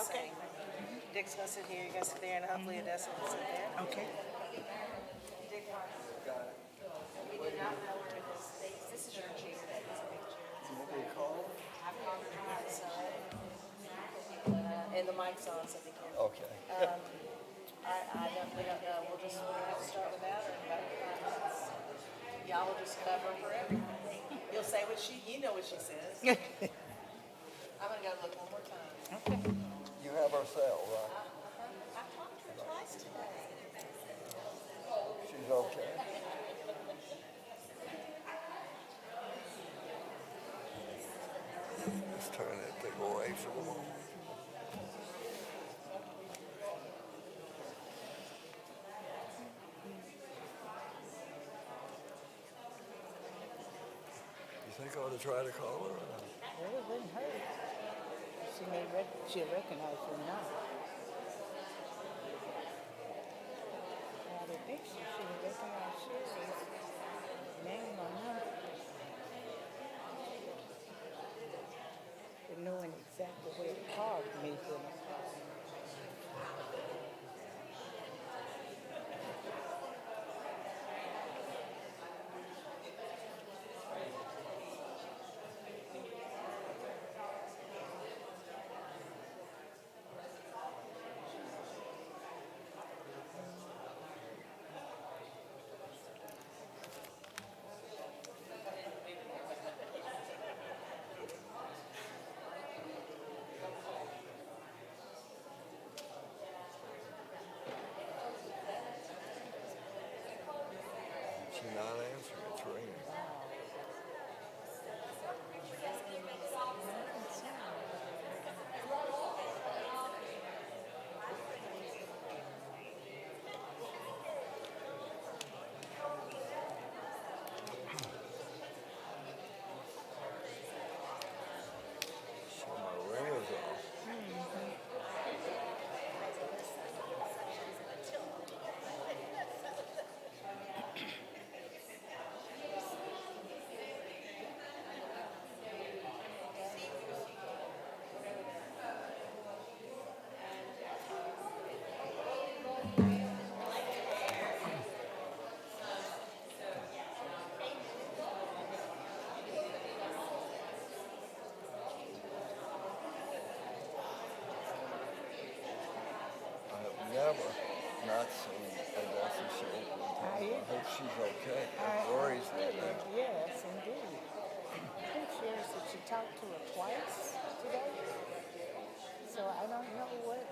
Okay. Dick's gonna sit here, you guys sit there, and hopefully Odessa will sit there. Okay. Dick, we do not know where it is. This is your chair. What we call? I've gone to try it, so, and the mic's on, so they can. Okay. We don't know. We'll have to start without her in about 5 minutes. Y'all will just cover for everything. You'll say you know what she says. I'm gonna go look one more time. Okay. You have her cell, right? I've talked to her twice today. She's okay. Let's turn that thing away for a moment. You think I ought to try to call her or not? Well, it wouldn't hurt. She'll recognize you now. I would think she should recognize Sherry's name on her. But knowing exactly where the car may be. She's not answering. It's ringing. So my ringer's off. I have never not seen Odessa show up on time. I hope she's okay. It worries me now. Yes, indeed. I think Sherry said she talked to her twice today. So I don't know what.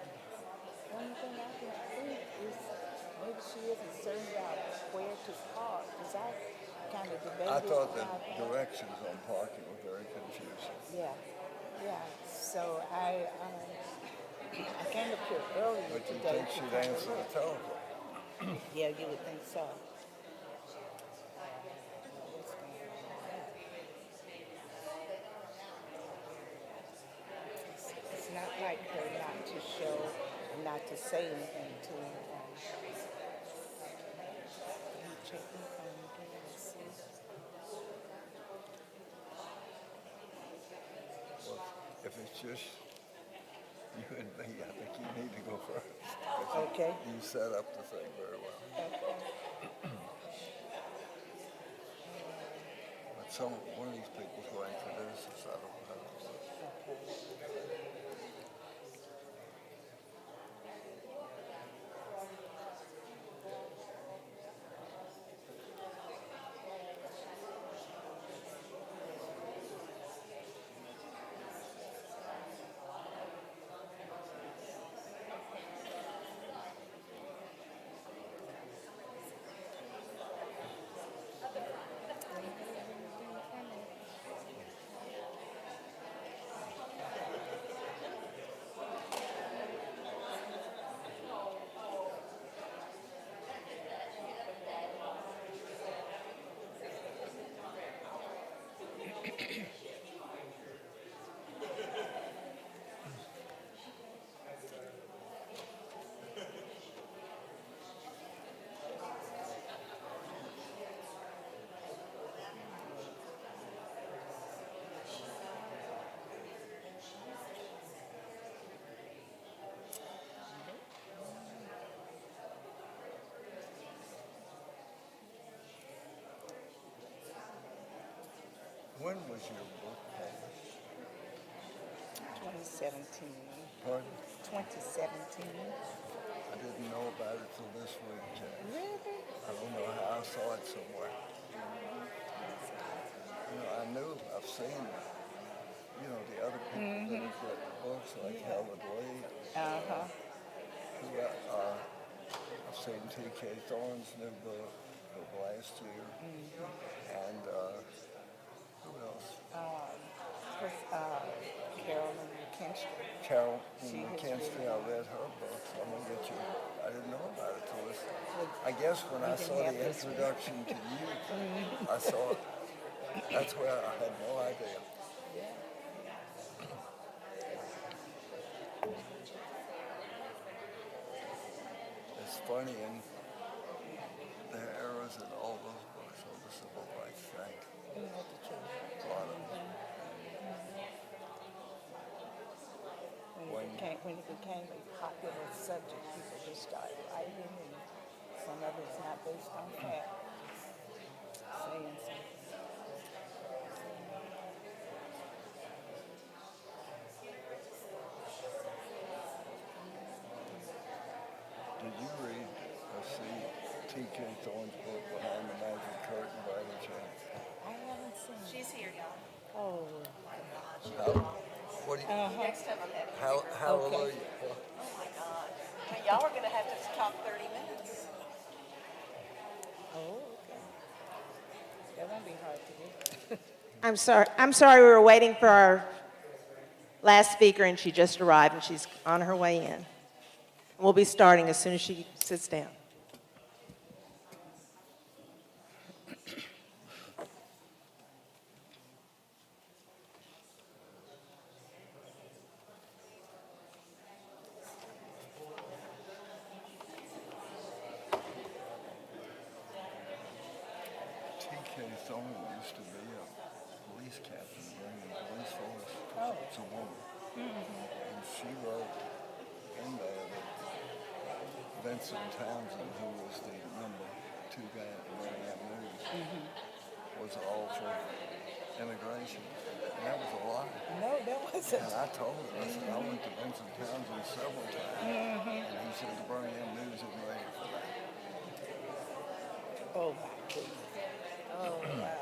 One thing I can think is maybe she isn't certain about where to park. Because I kind of debated I thought the about that. directions on parking were very confusing. Yeah, yeah. So I came up here earlier But you today. think to she'd kind of answer the look. telephone? Yeah, you would think so. It's not like her not to show and not to say anything to anyone. Let me check my phone again and see. Well, if it's just you and me, I think you need to go first. 'Cause Okay. You set up the thing very well. Okay. But one of these people's going to introduce us. I don't know. When was your book published? 2017. Pardon? 2017. I didn't know about it till this week, Jack. Really? I don't know how I saw it somewhere. I knew, I've seen, the other people that have written books like Howard Lee. Uh-huh. I've seen T.K. Thorne's new book of last year. And who else? Carolyn McKinstry. Carol She has McKinstry. I written- read her books. I'm going to get you. I didn't know about it till this. I guess when I can saw have the this one. introduction to you, I saw it. That's where I had no idea. It's funny in the eras in all those books on the civil rights thing. A lot of them. When it became a popular subject, people just started writing, and some of it's not based on fact, saying something. Did you read or see T.K. Thorne's book Behind the Magic Curtain by any chance? I haven't seen it. She's here, y'all. Oh, What do you, Next time I'm having. hallelujah. Oh my God. Now, y'all are gonna have to talk 30 minutes. okay. That won't be hard to do. I'm sorry, we were waiting for our last speaker, and she just arrived, and she's on her way in. We'll be starting as soon as she sits down. T.K. Thorne used to be a police captain in the police force. Oh. It's a woman. And she wrote in there that Vincent Townsend, who was the number 2 guy at the Birmingham News, was all for immigration. And that was a lie. No, that wasn't. And I told her, I said, I went to Vincent Townsend several times. And he said the Birmingham News isn't ready for that. Oh, my goodness. Oh, wow.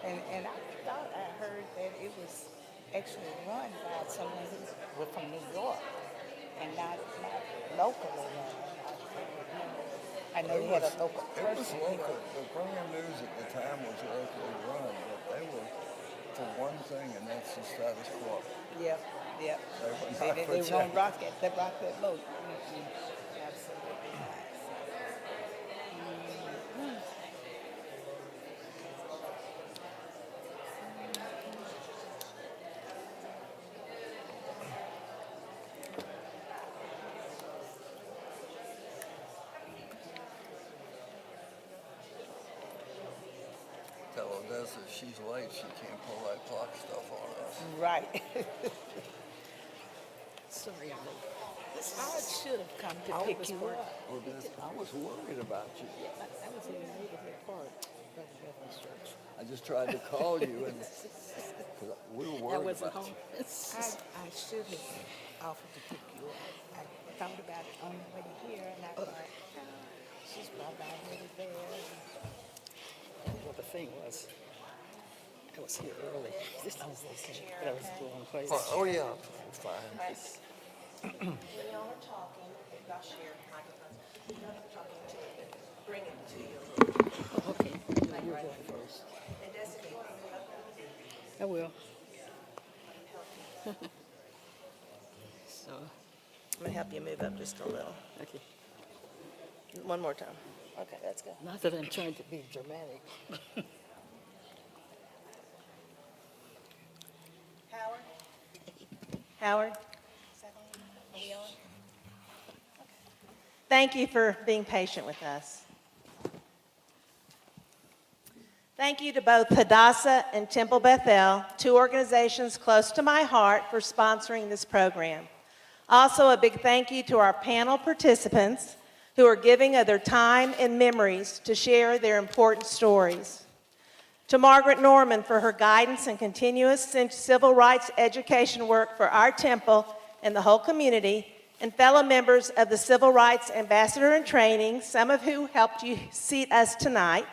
And I thought I heard that it was actually run by someone who was from New York and not locally run. I know they had a local It was person local. here. The Birmingham News at the time was locally run, but they were for one thing, and that's the status quo. Yep, yep. They were They not won't protected. rock that boat. Absolutely not. Tell Odessa if she's late, she can't pull that clock stuff on us. Right. Sorry, I'm late. I should have come to pick you up. Odessa, I was worried about you. I was in the neighborhood park, Brother Bethany's church. I just tried to call you, and 'cause we were worried about you. I should have offered to pick you up. I thought about it on the way here, and I thought, she's probably already there. Well, the thing was, I was here early. This was okay, but I was the wrong place. Oh yeah, fine. When y'all are talking, y'all share microphones. Y'all are talking to it, bring it to you. Okay, you're going first. And Destiny, you want to move up? I will. So, I'm going to help you move up just a little. okay. One more time. Okay, that's good. Not that I'm trying to be dramatic. Howard? Howard, Second, are we on? thank you for being patient with us. Thank you to both Hadassah and Temple Bethel, 2 organizations close to my heart, for sponsoring this program. Also, a big thank you to our panel participants who are giving of their time and memories to share their important stories. To Margaret Norman for her guidance and continuous civil rights education work for our temple and the whole community, and fellow members of the Civil Rights Ambassador in Training, some of who helped you seat us tonight,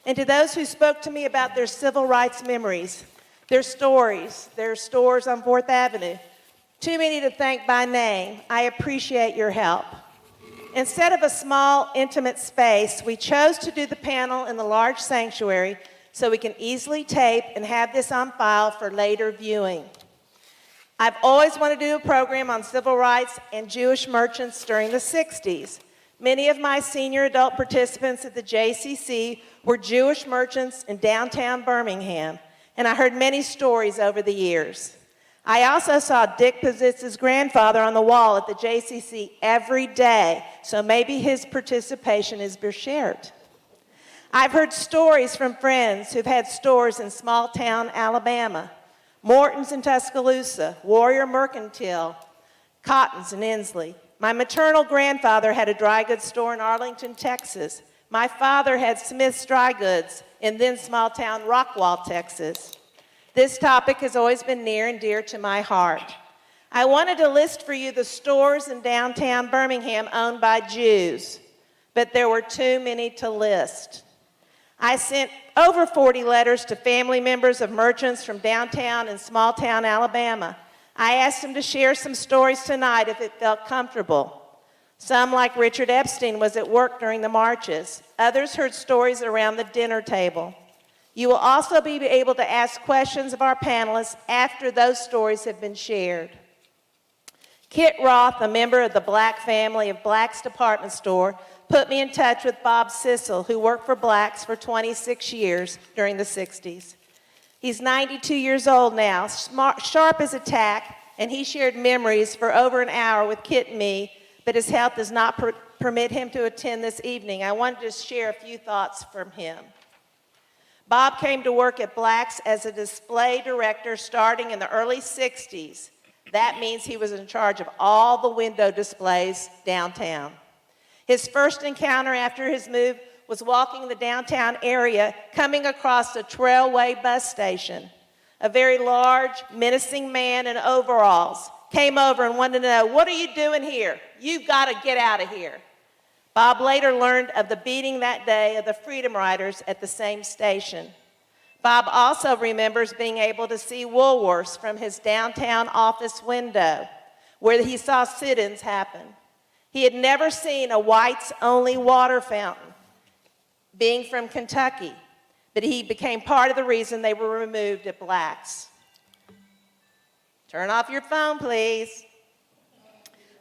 and to those who spoke to me about their civil rights memories, their stories, their stores on 4th Avenue. Too many to thank by name. I appreciate your help. Instead of a small, intimate space, we chose to do the panel in the large sanctuary so we can easily tape and have this on file for later viewing. I've always wanted to do a program on civil rights and Jewish merchants during the 60s. Many of my senior adult participants at the JCC were Jewish merchants in downtown Birmingham, and I heard many stories over the years. I also saw Dick Pozitz's grandfather on the wall at the JCC every day, so maybe his participation is beschert. I've heard stories from friends who've had stores in small town Alabama, Morton's in Tuscaloosa, Warrior Mercantile, Cotton's in Inslee. My maternal grandfather had a dry goods store in Arlington, Texas. My father had Smith's Dry Goods in then small town Rockwall, Texas. This topic has always been near and dear to my heart. I wanted to list for you the stores in downtown Birmingham owned by Jews, but there were too many to list. I sent over 40 letters to family members of merchants from downtown and small town Alabama. I asked them to share some stories tonight if it felt comfortable. Some, like Richard Epstein, was at work during the marches. Others heard stories around the dinner table. You will also be able to ask questions of our panelists after those stories have been shared. Kit Roth, a member of the Black family of Black's department store, put me in touch with Bob Sissel, who worked for Black's for 26 years during the 60s. He's 92 years old now, sharp as a tack, and he shared memories for over an hour with Kit and me, but his health does not permit him to attend this evening. I wanted to share a few thoughts from him. Bob came to work at Black's as a display director starting in the early 60s. That means he was in charge of all the window displays downtown. His first encounter after his move was walking the downtown area, coming across the Trailway bus station. A very large, menacing man in overalls came over and wanted to know, "What are you doing here? You've got to get out of here." Bob later learned of the beating that day of the Freedom Riders at the same station. Bob also remembers being able to see Woolworths from his downtown office window, where he saw sit-ins happen. He had never seen a whites-only water fountain, being from Kentucky, but he became part of the reason they were removed at Black's. Turn off your phone, please.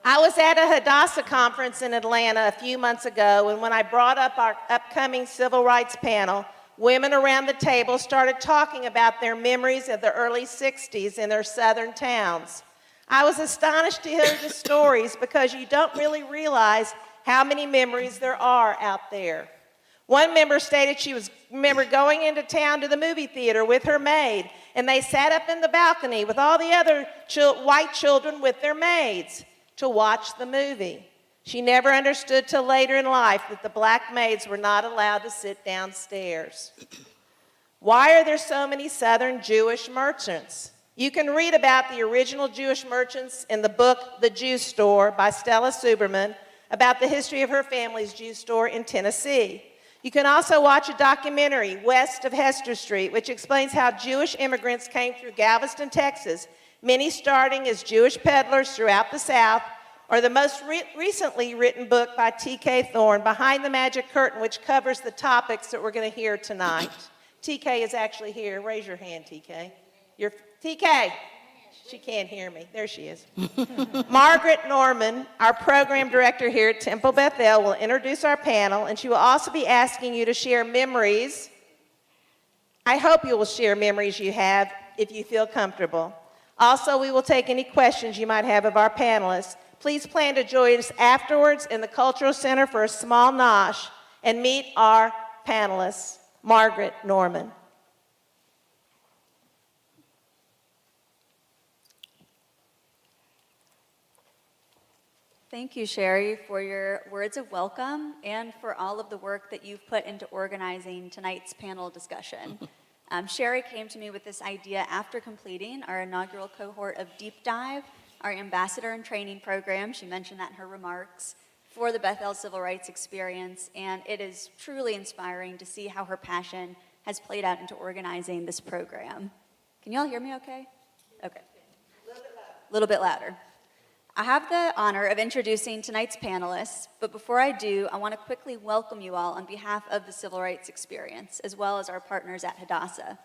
I was at a Hadassah conference in Atlanta a few months ago, and when I brought up our upcoming civil rights panel, women around the table started talking about their memories of the early 60s in their southern towns. I was astonished to hear the stories because you don't really realize how many memories there are out there. One member stated she remember going into town to the movie theater with her maid, and they sat up in the balcony with all the other white children with their maids to watch the movie. She never understood till later in life that the black maids were not allowed to sit downstairs. Why are there so many Southern Jewish merchants? You can read about the original Jewish merchants in the book The Jew Store by Stella Suberman about the history of her family's Jew store in Tennessee. You can also watch a documentary, West of Hester Street, which explains how Jewish immigrants came through Galveston, Texas, many starting as Jewish peddlers throughout the South, or the most recently written book by T.K. Thorne, Behind the Magic Curtain, which covers the topics that we're going to hear tonight. T.K. is actually here. Raise your hand, T.K. T.K. She can't hear me. There she is. Margaret Norman, our program director here at Temple Bethel, will introduce our panel, and she will also be asking you to share memories. I hope you will share memories you have if you feel comfortable. Also, we will take any questions you might have of our panelists. Please plan to join us afterwards in the Cultural Center for a small nosh and meet our panelists. Margaret Norman. Thank you, Sherry, for your words of welcome and for all of the work that you've put into organizing tonight's panel discussion. Sherry came to me with this idea after completing our inaugural cohort of Deep Dive, our ambassador and training program. She mentioned that in her remarks, for the Bethel Civil Rights Experience, and it is truly inspiring to see how her passion has played out into organizing this program. Can you all hear me okay? Okay. A little bit louder. I have the honor of introducing tonight's panelists, but before I do, I want to quickly welcome you all on behalf of the Civil Rights Experience, as well as our partners at Hadassah.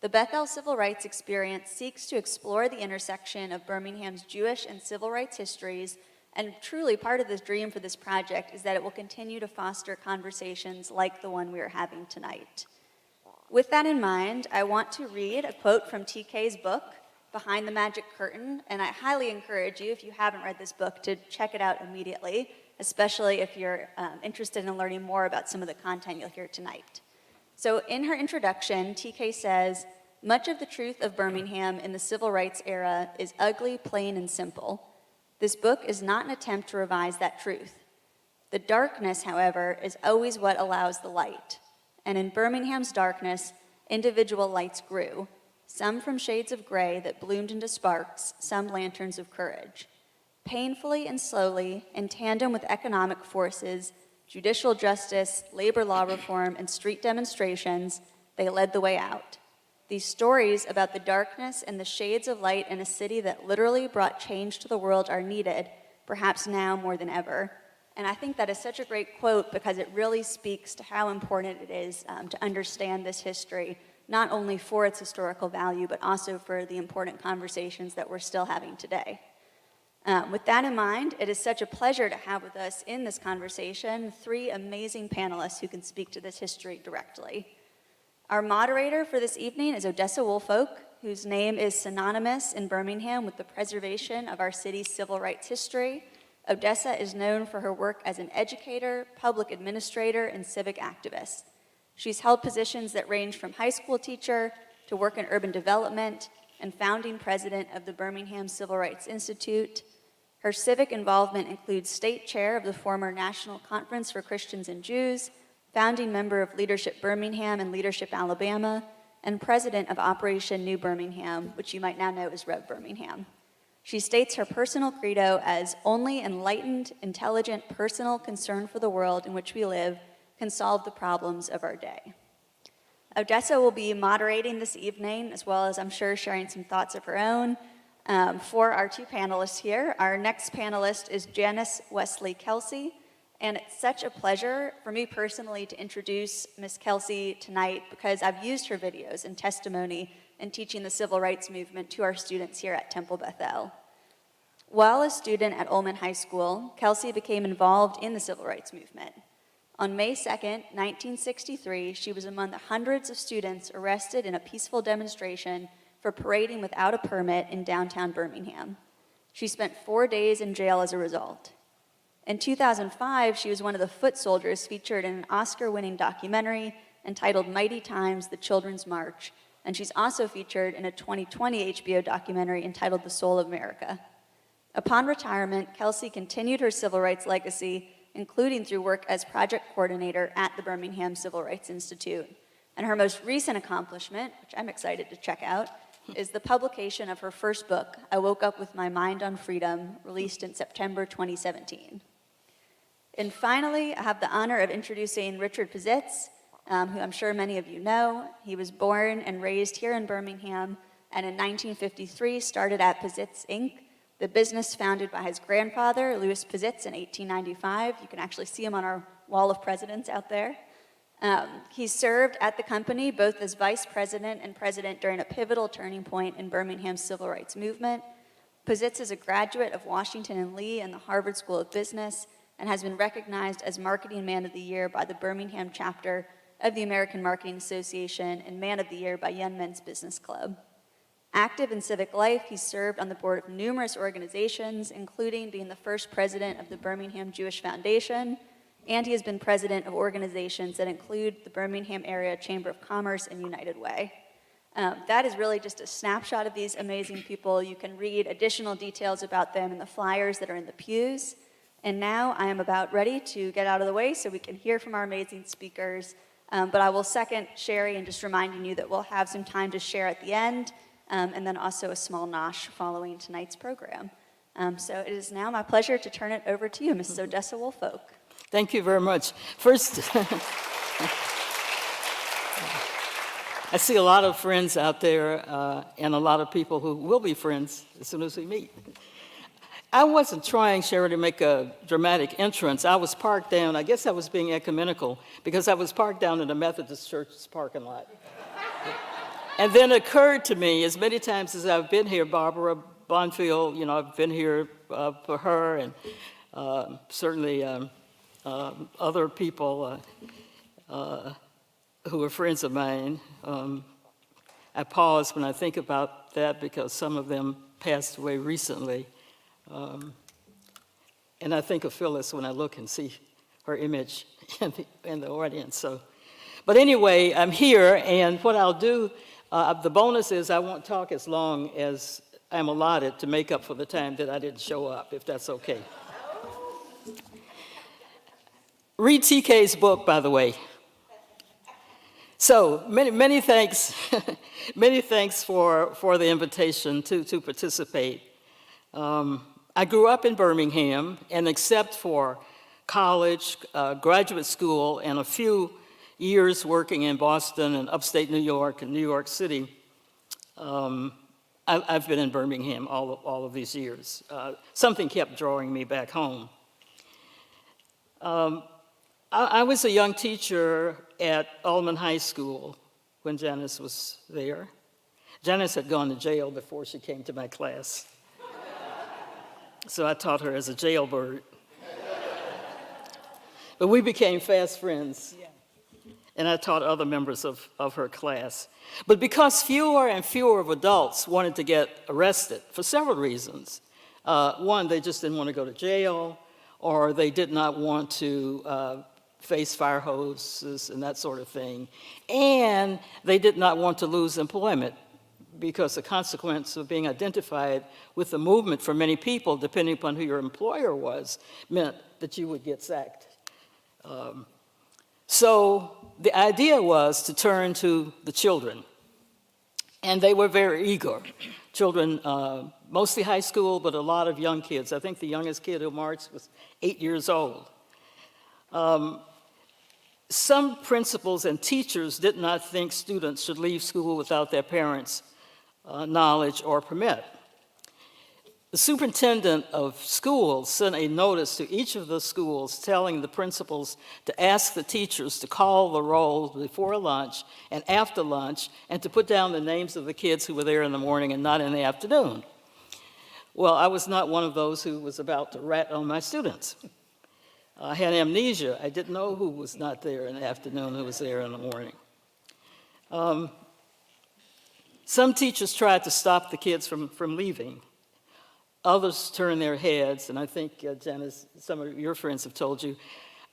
The Bethel Civil Rights Experience seeks to explore the intersection of Birmingham's Jewish and civil rights histories, and truly part of the dream for this project is that it will continue to foster conversations like the one we are having tonight. With that in mind, I want to read a quote from TK's book, Behind the Magic Curtain, and I highly encourage you, if you haven't read this book, to check it out immediately, especially if you're interested in learning more about some of the content you'll hear tonight. So in her introduction, TK says, "Much of the truth of Birmingham in the civil rights era is ugly, plain, and simple. This book is not an attempt to revise that truth. The darkness, however, is always what allows the light. And in Birmingham's darkness, individual lights grew, some from shades of gray that bloomed into sparks, some lanterns of courage. Painfully and slowly, in tandem with economic forces, judicial justice, labor law reform, and street demonstrations, they led the way out. These stories about the darkness and the shades of light in a city that literally brought change to the world are needed, perhaps now more than ever." And I think that is such a great quote because it really speaks to how important it is to understand this history, not only for its historical value, but also for the important conversations that we're still having today. With that in mind, it is such a pleasure to have with us in this conversation 3 amazing panelists who can speak to this history directly. Our moderator for this evening is Odessa Woolfolk, whose name is synonymous in Birmingham with the preservation of our city's civil rights history. Odessa is known for her work as an educator, public administrator, and civic activist. She's held positions that range from high school teacher to work in urban development and founding president of the Birmingham Civil Rights Institute. Her civic involvement includes state chair of the former National Conference for Christians and Jews, founding member of Leadership Birmingham and Leadership Alabama, and president of Operation New Birmingham, which you might now know as Rev Birmingham. She states her personal credo as only enlightened, intelligent, personal concern for the world in which we live can solve the problems of our day. Odessa will be moderating this evening, as well as I'm sure sharing some thoughts of her own for our 2 panelists here. Our next panelist is Janice Wesley Kelsey, and it's such a pleasure for me personally to introduce Ms. Kelsey tonight because I've used her videos and testimony in teaching the civil rights movement to our students here at Temple Bethel. While a student at Ullman High School, Kelsey became involved in the civil rights movement. On May 2nd, 1963, she was among the hundreds of students arrested in a peaceful demonstration for parading without a permit in downtown Birmingham. She spent 4 days in jail as a result. In 2005, she was one of the foot soldiers featured in an Oscar-winning documentary entitled Mighty Times, The Children's March, and she's also featured in a 2020 HBO documentary entitled The Soul of America. Upon retirement, Kelsey continued her civil rights legacy, including through work as project coordinator at the Birmingham Civil Rights Institute. And her most recent accomplishment, which I'm excited to check out, is the publication of her first book, I Woke Up With My Mind on Freedom, released in September 2017. And finally, I have the honor of introducing Richard Pizitz, who I'm sure many of you know. He was born and raised here in Birmingham, and in 1953 started at Pizitz, Inc., the business founded by his grandfather, Louis Pizitz, in 1895. You can actually see him on our wall of presidents out there. He served at the company both as vice president and president during a pivotal turning point in Birmingham's civil rights movement. Pizitz is a graduate of Washington and Lee and the Harvard School of Business and has been recognized as Marketing Man of the Year by the Birmingham chapter of the American Marketing Association and Man of the Year by Young Men's Business Club. Active in civic life, he served on the board of numerous organizations, including being the first president of the Birmingham Jewish Foundation, and he has been president of organizations that include the Birmingham Area Chamber of Commerce and United Way. That is really just a snapshot of these amazing people. You can read additional details about them in the flyers that are in the pews. And now I am about ready to get out of the way so we can hear from our amazing speakers. But I will second Sherry and just reminding you that we'll have some time to share at the end, and then also a small nosh following tonight's program. So it is now my pleasure to turn it over to you, Mrs. Odessa Woolfolk. Thank you very much. First, I see a lot of friends out there and a lot of people who will be friends as soon as we meet. I wasn't trying, Sherry, to make a dramatic entrance. I was parked down. I guess I was being ecumenical because I was parked down in the Methodist Church's parking lot. And then it occurred to me, as many times as I've been here, Barbara Bonfield, I've been here for her, and certainly other people who are friends of mine. I pause when I think about that because some of them passed away recently. And I think of Phyllis when I look and see her image in the audience. But anyway, I'm here, and what I'll do, the bonus is I won't talk as long as I'm allotted to make up for the time that I didn't show up, if that's okay. Read TK's book, by the way. So many thanks, many thanks for the invitation to participate. I grew up in Birmingham, and except for college, graduate school, and a few years working in Boston and upstate New York and New York City, I've been in Birmingham all of these years. Something kept drawing me back home. I was a young teacher at Allman High School when Janice was there. Janice had gone to jail before she came to my class. So I taught her as a jailbird. But we became fast friends. And I taught other members of her class. But because fewer and fewer of adults wanted to get arrested for several reasons. One, they just didn't want to go to jail, or they did not want to face fire hoses and that sort of thing. And they did not want to lose employment, because the consequence of being identified with the movement for many people, depending upon who your employer was, meant that you would get sacked. So the idea was to turn to the children, and they were very eager. Children, mostly high school, but a lot of young kids. I think the youngest kid who marched was 8 years old. Some principals and teachers did not think students should leave school without their parents' knowledge or permit. The superintendent of schools sent a notice to each of the schools telling the principals to ask the teachers to call the roll before lunch and after lunch, and to put down the names of the kids who were there in the morning and not in the afternoon. Well, I was not one of those who was about to rat on my students. I had amnesia. I didn't know who was not there in the afternoon, who was there in the morning. Some teachers tried to stop the kids from leaving. Others turned their heads, and I think, Janice, some of your friends have told you,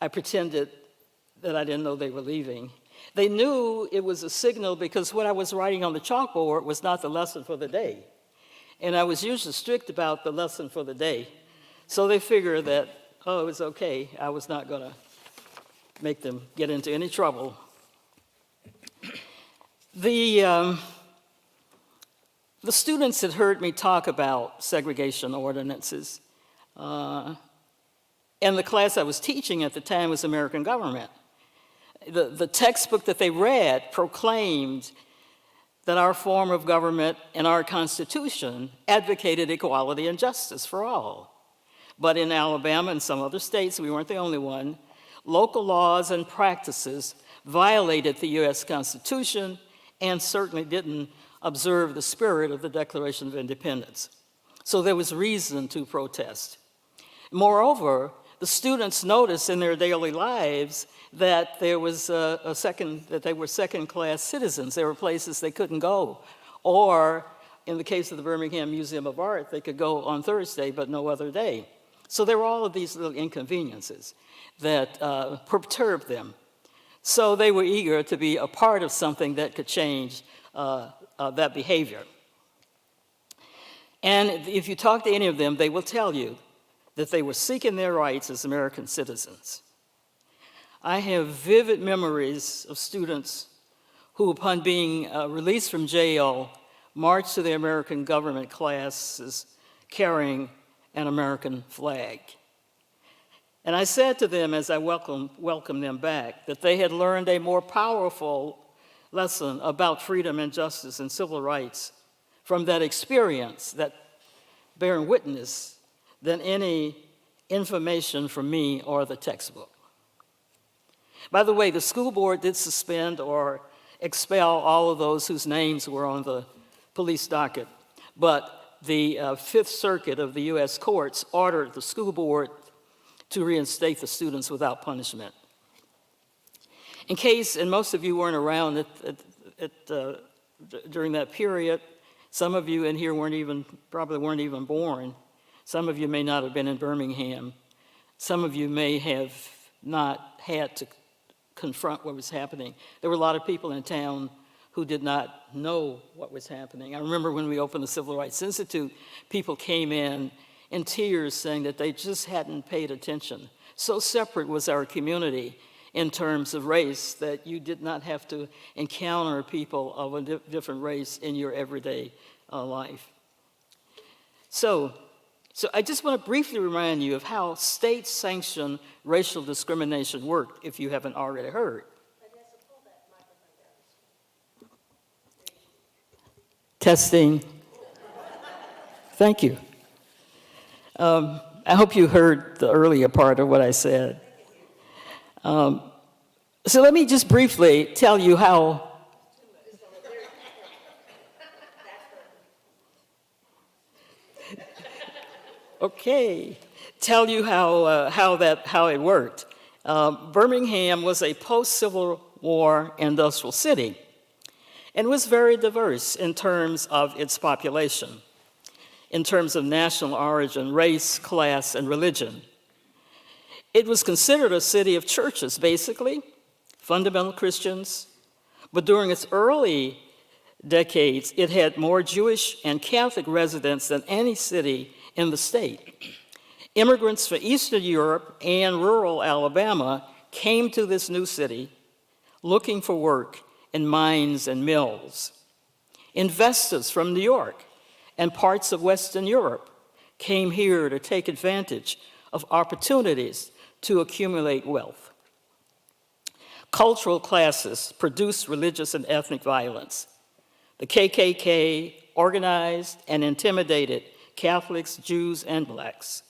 I pretended that I didn't know they were leaving. They knew it was a signal because what I was writing on the chalkboard was not the lesson for the day. And I was usually strict about the lesson for the day. So they figured that, oh, it was okay. I was not going to make them get into any trouble. The students had heard me talk about segregation ordinances, and the class I was teaching at the time was American government. The textbook that they read proclaimed that our form of government and our Constitution advocated equality and justice for all. But in Alabama and some other states, we weren't the only one, local laws and practices violated the U.S. Constitution and certainly didn't observe the spirit of the Declaration of Independence. So there was reason to protest. Moreover, the students noticed in their daily lives that there was that they were second-class citizens. There were places they couldn't go. Or, in the case of the Birmingham Museum of Art, they could go on Thursday, but no other day. So there were all of these little inconveniences that perturbed them. So they were eager to be a part of something that could change that behavior. And if you talk to any of them, they will tell you that they were seeking their rights as American citizens. I have vivid memories of students who, upon being released from jail, marched to the American government classes carrying an American flag. And I said to them as I welcomed them back that they had learned a more powerful lesson about freedom and justice and civil rights from that experience, that bearing witness, than any information from me or the textbook. By the way, the school board did suspend or expel all of those whose names were on the police docket, but the Fifth Circuit of the U.S. courts ordered the school board to reinstate the students without punishment. In case, and most of you weren't around during that period, some of you in here probably weren't even born. Some of you may not have been in Birmingham. Some of you may have not had to confront what was happening. There were a lot of people in town who did not know what was happening. I remember when we opened the Civil Rights Institute, people came in tears saying that they just hadn't paid attention. So separate was our community in terms of race that you did not have to encounter people of a different race in your everyday life. So I just want to briefly remind you of how state-sanctioned racial discrimination worked, if you haven't already heard. Testing. Thank you. I hope you heard the earlier part of what I said. So let me just briefly tell you how. Okay, tell you how it worked. Birmingham was a post-Civil War industrial city and was very diverse in terms of its population, in terms of national origin, race, class, and religion. It was considered a city of churches, basically, fundamental Christians, but during its early decades, it had more Jewish and Catholic residents than any city in the state. Immigrants from Eastern Europe and rural Alabama came to this new city looking for work in mines and mills. Investors from New York and parts of Western Europe came here to take advantage of opportunities to accumulate wealth. Cultural classes produced religious and ethnic violence. The KKK organized and intimidated Catholics, Jews, and blacks.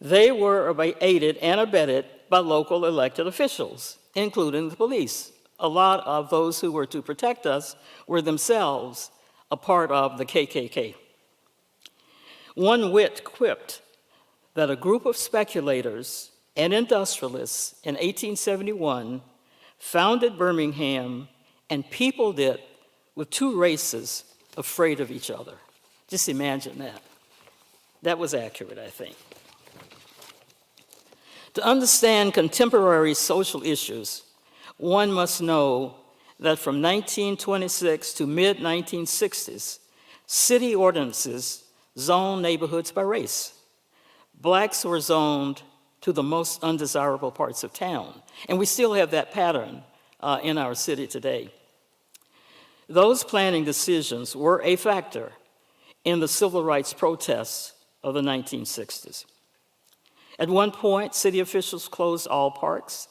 They were aided and abetted by local elected officials, including the police. A lot of those who were to protect us were themselves a part of the KKK. One wit quipped that a group of speculators and industrialists in 1871 founded Birmingham and peopled it with two races afraid of each other. Just imagine that. That was accurate, I think. To understand contemporary social issues, one must know that from 1926 to mid-1960s, city ordinances zoned neighborhoods by race. Blacks were zoned to the most undesirable parts of town, and we still have that pattern in our city today. Those planning decisions were a factor in the civil rights protests of the 1960s. At one point, city officials closed all parks,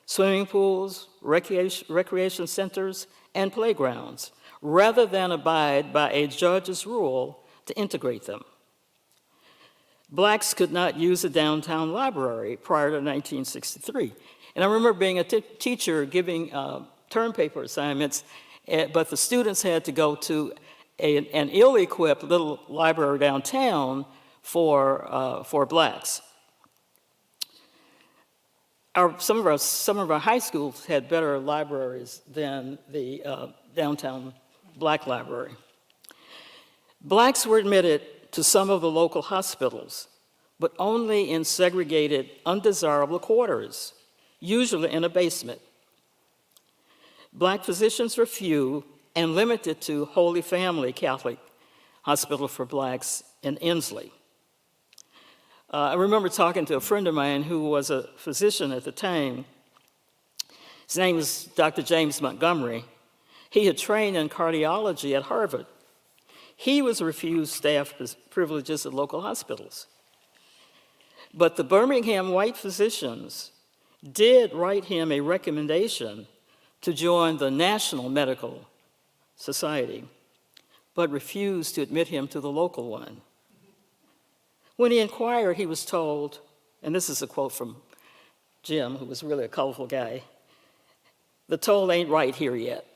swimming pools, recreation centers, and playgrounds, rather than abide by a judge's rule to integrate them. Blacks could not use the downtown library prior to 1963. And I remember being a teacher giving term paper assignments, but the students had to go to an ill-equipped little library downtown for blacks. Some of our high schools had better libraries than the downtown black library. Blacks were admitted to some of the local hospitals, but only in segregated, undesirable quarters, usually in a basement. Black physicians were few and limited to Holy Family Catholic Hospital for Blacks in Inslee. I remember talking to a friend of mine who was a physician at the time. His name was Dr. James Montgomery. He had trained in cardiology at Harvard. He was refused staff privileges at local hospitals. But the Birmingham white physicians did write him a recommendation to join the National Medical Society, but refused to admit him to the local one. When he inquired, he was told, and this is a quote from Jim, who was really a colorful guy, "The toll ain't right here yet."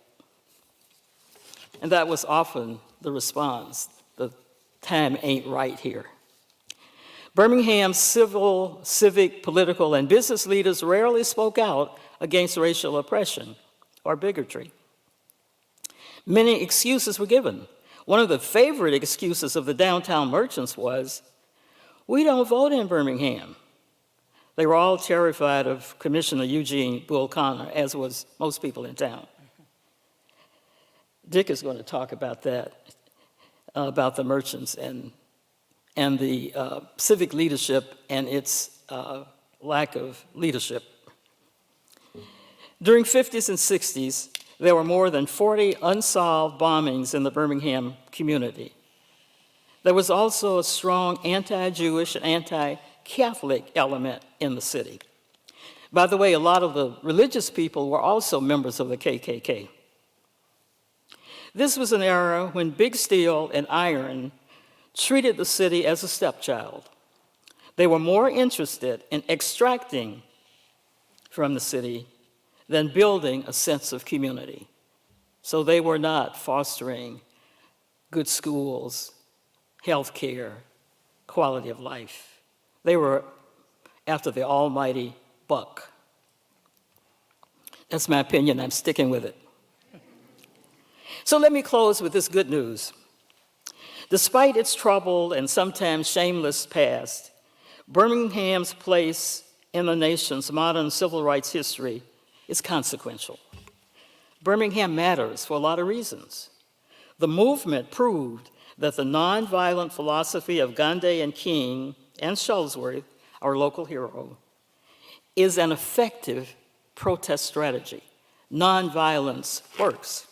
And that was often the response, "The time ain't right here." Birmingham's civil, civic, political, and business leaders rarely spoke out against racial oppression or bigotry. Many excuses were given. One of the favorite excuses of the downtown merchants was, "We don't vote in Birmingham." They were all terrified of Commissioner Eugene Bull Connor, as was most people in town. Dick is going to talk about that, about the merchants and the civic leadership and its lack of leadership. During 50s and 60s, there were more than 40 unsolved bombings in the Birmingham community. There was also a strong anti-Jewish and anti-Catholic element in the city. By the way, a lot of the religious people were also members of the KKK. This was an era when big steel and iron treated the city as a stepchild. They were more interested in extracting from the city than building a sense of community. So they were not fostering good schools, health care, quality of life. They were after the almighty buck. That's my opinion. I'm sticking with it. So let me close with this good news. Despite its troubled and sometimes shameless past, Birmingham's place in the nation's modern civil rights history is consequential. Birmingham matters for a lot of reasons. The movement proved that the nonviolent philosophy of Gandhi and King and Shuttlesworth, our local hero, is an effective protest strategy. Nonviolence works.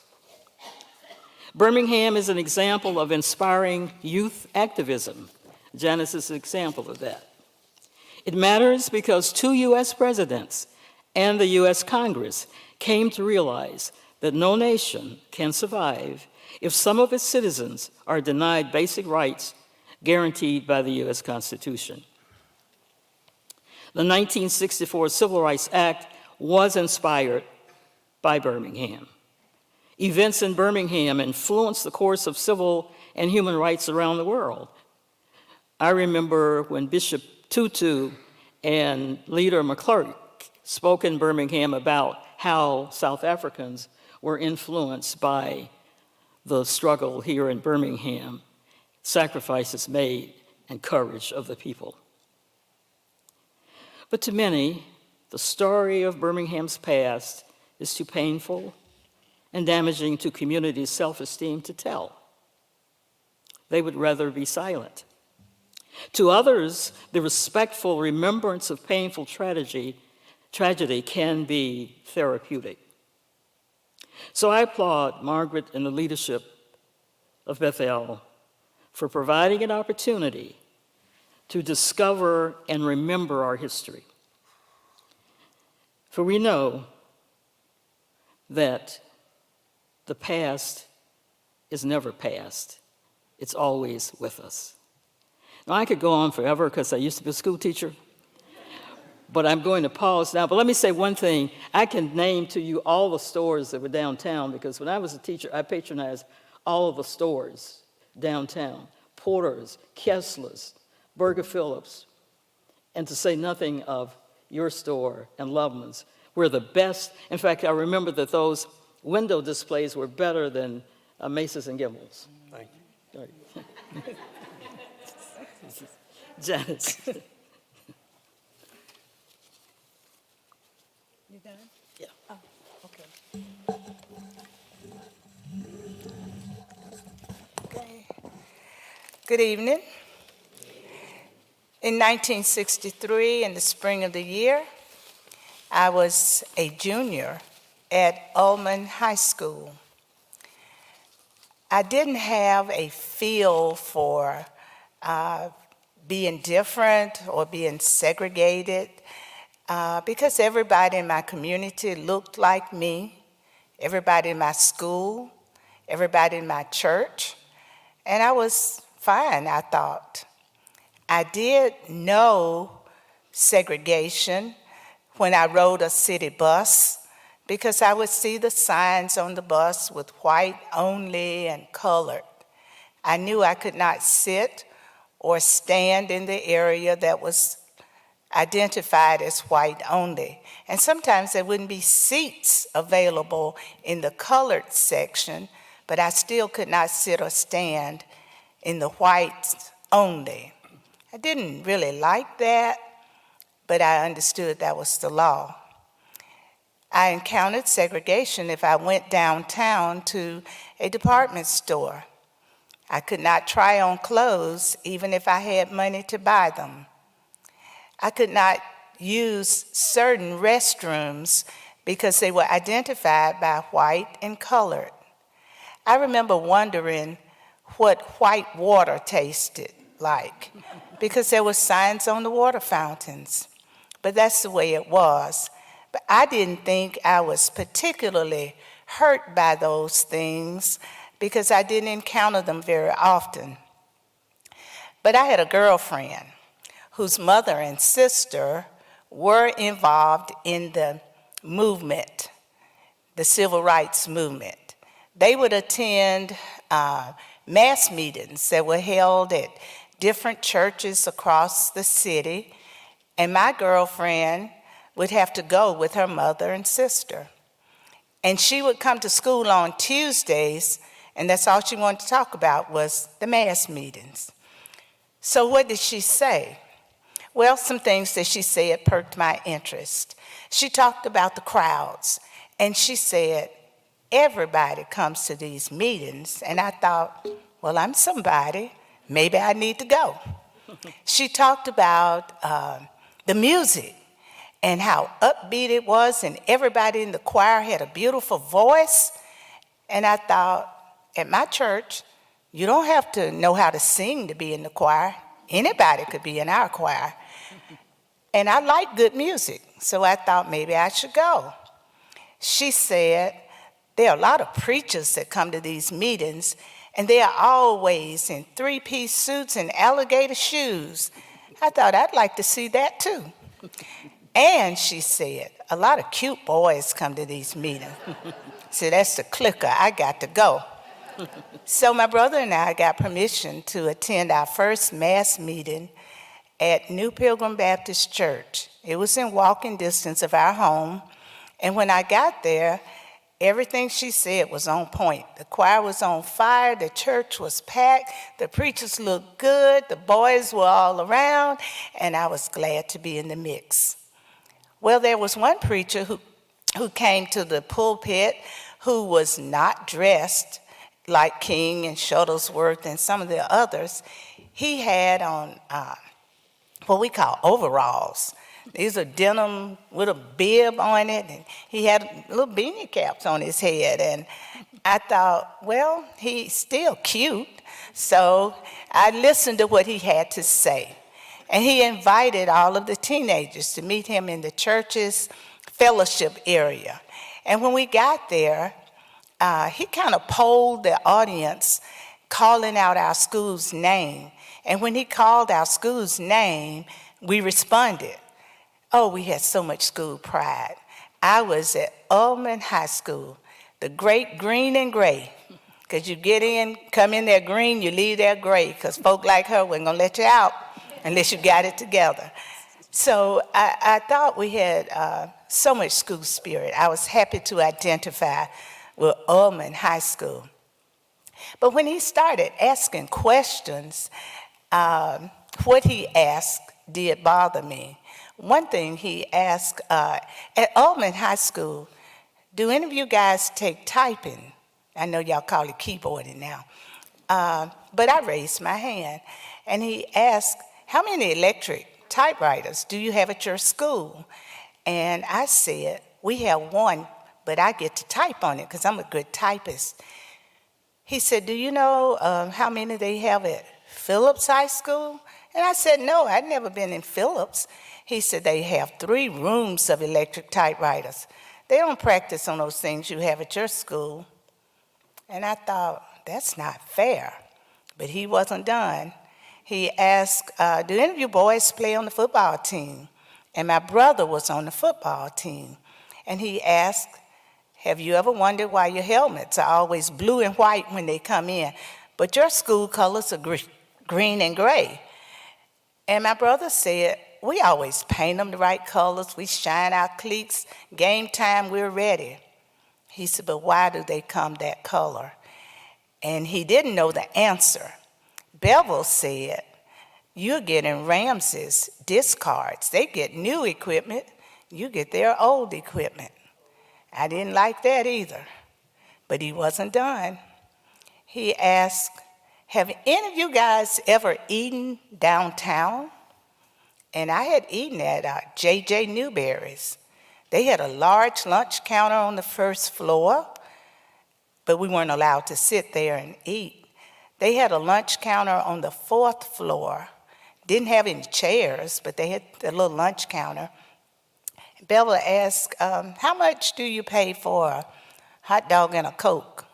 Birmingham is an example of inspiring youth activism. Janice is an example of that. It matters because 2 U.S. presidents and the U.S. Congress came to realize that no nation can survive if some of its citizens are denied basic rights guaranteed by the U.S. Constitution. The 1964 Civil Rights Act was inspired by Birmingham. Events in Birmingham influenced the course of civil and human rights around the world. I remember when Bishop Tutu and Leader McClurk spoke in Birmingham about how South Africans were influenced by the struggle here in Birmingham, sacrifices made, and courage of the people. But to many, the story of Birmingham's past is too painful and damaging to communities' self-esteem to tell. They would rather be silent. To others, the respectful remembrance of painful tragedy can be therapeutic. So I applaud Margaret and the leadership of Bethel for providing an opportunity to discover and remember our history. For we know that the past is never past. It's always with us. Now, I could go on forever because I used to be a school teacher, but I'm going to pause now. But let me say one thing. I can name to you all the stores that were downtown because when I was a teacher, I patronized all of the stores downtown. Porter's, Kessler's, Burger Phillips, and to say nothing of your store and Loveman's. We're the best. In fact, I remember that those window displays were better than Macy's and Gimbel's. Thank you. All right. Janice. You done? Yeah. Oh, okay. Okay. Good evening. In 1963, in the spring of the year, I was a junior at Ullman High School. I didn't have a feel for being different or being segregated because everybody in my community looked like me, everybody in my school, everybody in my church, and I was fine, I thought. I did know segregation when I rode a city bus because I would see the signs on the bus with white only and colored. I knew I could not sit or stand in the area that was identified as white only. And sometimes there wouldn't be seats available in the colored section, but I still could not sit or stand in the white only. I didn't really like that, but I understood that was the law. I encountered segregation if I went downtown to a department store. I could not try on clothes even if I had money to buy them. I could not use certain restrooms because they were identified by white and colored. I remember wondering what white water tasted like because there were signs on the water fountains, but that's the way it was. But I didn't think I was particularly hurt by those things because I didn't encounter them very often. But I had a girlfriend whose mother and sister were involved in the movement, the civil rights movement. They would attend mass meetings that were held at different churches across the city, and my girlfriend would have to go with her mother and sister. And she would come to school on Tuesdays, and that's all she wanted to talk about was the mass meetings. So what did she say? Well, some things that she said perked my interest. She talked about the crowds, and she said, everybody comes to these meetings, and I thought, well, I'm somebody, maybe I need to go. She talked about the music and how upbeat it was, and everybody in the choir had a beautiful voice. And I thought, at my church, you don't have to know how to sing to be in the choir. Anybody could be in our choir. And I like good music, so I thought maybe I should go. She said, there are a lot of preachers that come to these meetings, and they are always in three-piece suits and alligator shoes. I thought I'd like to see that too. And she said, a lot of cute boys come to these meetings. So that's the clicker, I got to go. So my brother and I got permission to attend our first mass meeting at New Pilgrim Baptist Church. It was in walking distance of our home. And when I got there, everything she said was on point. The choir was on fire, the church was packed, the preachers looked good, the boys were all around, and I was glad to be in the mix. Well, there was one preacher who came to the pulpit who was not dressed like King and Shuttlesworth and some of the others. He had on what we call overalls. These are denim with a bib on it, and he had little beanie caps on his head. And I thought, well, he's still cute. So I listened to what he had to say. And he invited all of the teenagers to meet him in the church's fellowship area. And when we got there, he kind of polled the audience, calling out our school's name. And when he called our school's name, we responded. Oh, we had so much school pride. I was at Ullman High School, the great green and gray. Because you get in, come in there green, you leave there gray, because folk like her weren't going to let you out unless you got it together. So I thought we had so much school spirit. I was happy to identify with Ullman High School. But when he started asking questions, what he asked did bother me. One thing he asked, at Ullman High School, do any of you guys take typing? I know y'all call it keyboarding now. But I raised my hand. And he asked, how many electric typewriters do you have at your school? And I said, we have one, but I get to type on it because I'm a good typist. He said, do you know how many they have at Phillips High School? And I said, no, I'd never been in Phillips. He said, they have 3 rooms of electric typewriters. They don't practice on those things you have at your school. And I thought, that's not fair. But he wasn't done. He asked, do any of you boys play on the football team? And my brother was on the football team. And he asked, have you ever wondered why your helmets are always blue and white when they come in, but your school colors are green and gray? And my brother said, we always paint them the right colors. We shine our cleats. Game time, we're ready. He said, but why do they come that color? And he didn't know the answer. Bevel said, you're getting Ramsey's discards. They get new equipment. You get their old equipment. I didn't like that either, but he wasn't done. He asked, have any of you guys ever eaten downtown? And I had eaten at J.J. Newberry's. They had a large lunch counter on the first floor, but we weren't allowed to sit there and eat. They had a lunch counter on the 4th floor. Didn't have any chairs, but they had the little lunch counter. Bella asked, how much do you pay for a hot dog and a Coke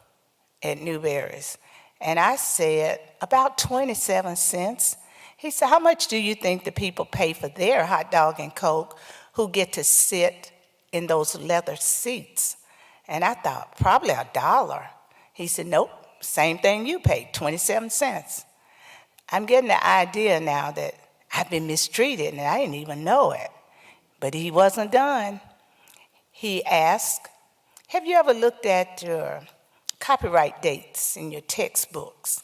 at Newberry's? And I said, about 27 cents. He said, how much do you think the people pay for their hot dog and Coke who get to sit in those leather seats? And I thought, probably $1. He said, nope, same thing you pay, 27 cents. I'm getting the idea now that I've been mistreated and I didn't even know it. But he wasn't done. He asked, have you ever looked at your copyright dates in your textbooks?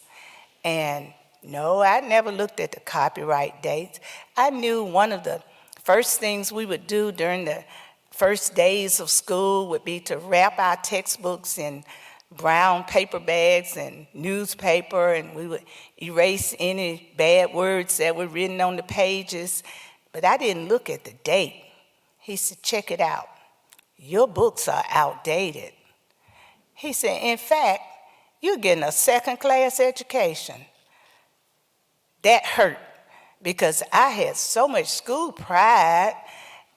And no, I never looked at the copyright dates. I knew one of the first things we would do during the first days of school would be to wrap our textbooks in brown paper bags and newspaper, and we would erase any bad words that were written on the pages. But I didn't look at the date. He said, check it out. Your books are outdated. He said, in fact, you're getting a second-class education. That hurt because I had so much school pride,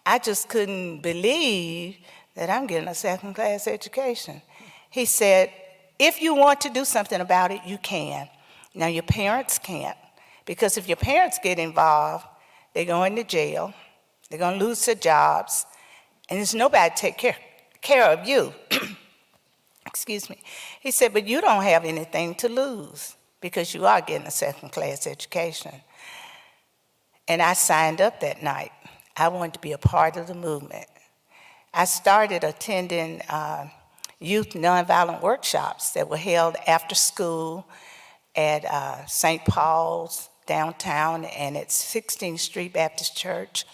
I just couldn't believe that I'm getting a second-class education. He said, if you want to do something about it, you can. Now, your parents can't, because if your parents get involved, they're going to jail, they're going to lose their jobs, and there's nobody to take care of you. Excuse me. He said, but you don't have anything to lose because you are getting a second-class education. And I signed up that night. I wanted to be a part of the movement. I started attending youth nonviolent workshops that were held after school at St. Paul's downtown and at 16th Street Baptist Church.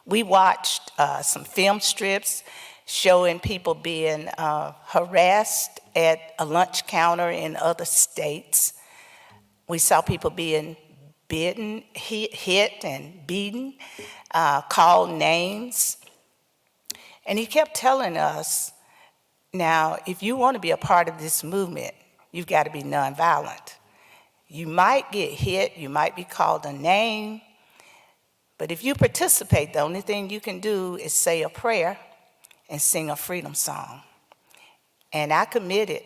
We watched some film strips showing people being harassed at a lunch counter in other states. We saw people being bitten, hit and beaten, called names. And he kept telling us, now, if you want to be a part of this movement, you've got to be nonviolent. You might get hit, you might be called a name, but if you participate, the only thing you can do is say a prayer and sing a freedom song. And I committed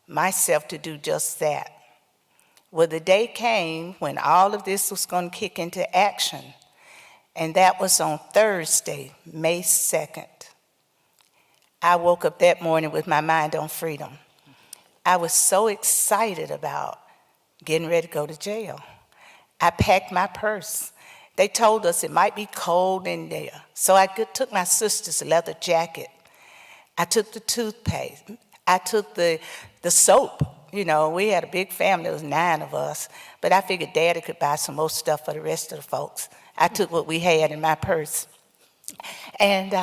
myself to do just that. Well, the day came when all of this was going to kick into action, and that was on Thursday, May 2nd. I woke up that morning with my mind on freedom. I was so excited about getting ready to go to jail. I packed my purse. They told us it might be cold in there. So I took my sister's leather jacket. I took the toothpaste. I took the soap. You know, we had a big family, there was 9 of us. But I figured Daddy could buy some more stuff for the rest of the folks. I took what we had in my purse. And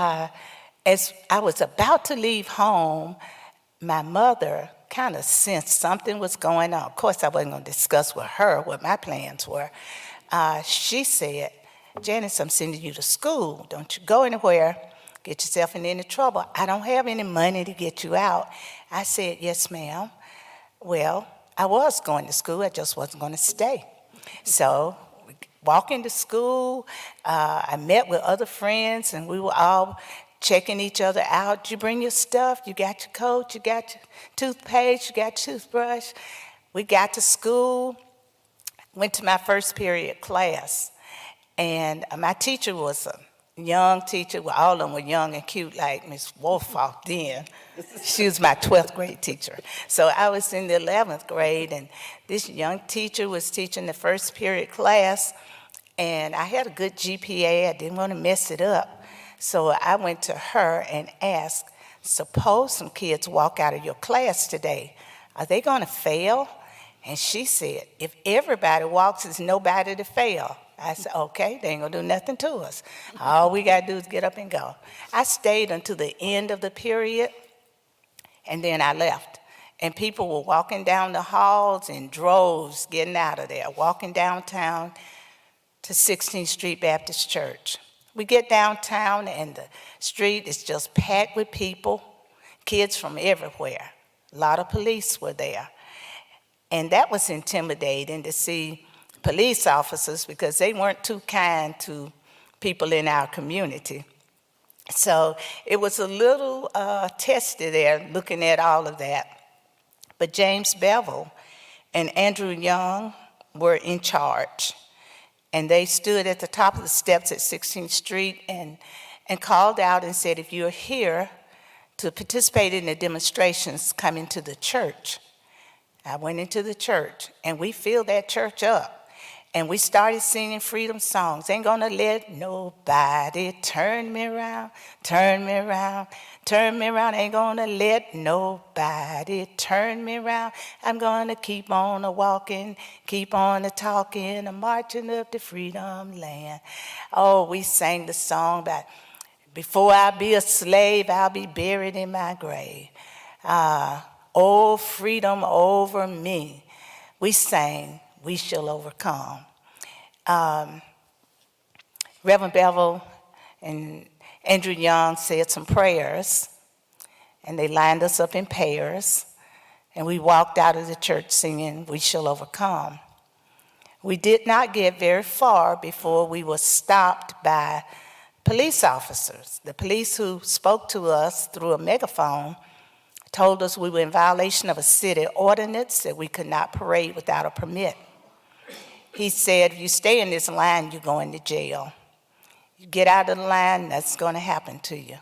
as I was about to leave home, my mother kind of sensed something was going on. Of course, I wasn't going to discuss with her what my plans were. she said, Janice, I'm sending you to school. Don't you go anywhere. Get yourself in any trouble. I don't have any money to get you out. I said, yes, ma'am. Well, I was going to school. I just wasn't going to stay. So walking to school, I met with other friends, and we were all checking each other out. Did you bring your stuff? You got your coat? You got your toothpaste? You got your toothbrush? We got to school, went to my first period class, and my teacher was a young teacher. Well, all of them were young and cute like Miss Wolfoff then. She was my 12th grade teacher. So I was in the 11th grade, and this young teacher was teaching the first period class, and I had a good GPA. I didn't want to mess it up. So I went to her and asked, suppose some kids walk out of your class today. Are they going to fail? And she said, if everybody walks, there's nobody to fail. I said, okay, they ain't gonna do nothing to us. All we gotta do is get up and go. I stayed until the end of the period, and then I left. And people were walking down the halls in droves, getting out of there, walking downtown to 16th Street Baptist Church. We get downtown, and the street is just packed with people, kids from everywhere. A lot of police were there. And that was intimidating to see police officers, because they weren't too kind to people in our community. So it was a little testy there looking at all of that. But James Bevel and Andrew Young were in charge. And they stood at the top of the steps at 16th Street and called out and said, if you're here to participate in the demonstrations, come into the church. I went into the church, and we filled that church up. And we started singing freedom songs. Ain't gonna let nobody turn me around, turn me around, turn me around. Ain't gonna let nobody turn me around. I'm gonna keep on a walking, keep on a talking, a marching up the freedom land. Oh, we sang the song about, before I be a slave, I'll be buried in my grave. Oh, freedom over me. We sang, we shall overcome. Reverend Bevel and Andrew Young said some prayers, and they lined us up in pairs, and we walked out of the church singing, we shall overcome. We did not get very far before we were stopped by police officers. The police who spoke to us through a megaphone told us we were in violation of a city ordinance, that we could not parade without a permit. He said, if you stay in this line, you're going to jail. You get out of the line, that's going to happen to you.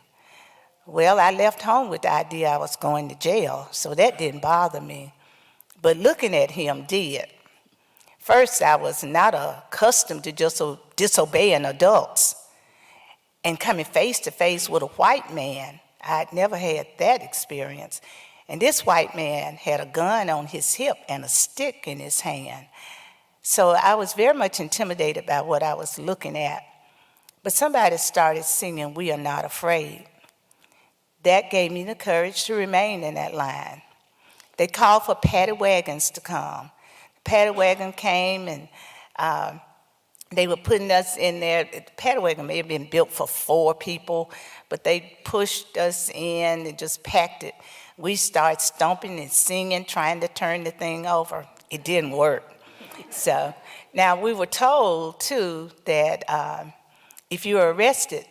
Well, I left home with the idea I was going to jail, so that didn't bother me. But looking at him did. First, I was not accustomed to just disobeying adults. And coming face to face with a white man, I'd never had that experience. And this white man had a gun on his hip and a stick in his hand. So I was very much intimidated by what I was looking at. But somebody started singing, We Are Not Afraid. That gave me the courage to remain in that line. They called for paddy wagons to come. The paddy wagon came, and they were putting us in there. The paddy wagon may have been built for 4 people, but they pushed us in and just packed it. We started stomping and singing, trying to turn the thing over. It didn't work. So now we were told, too, that if you're arrested,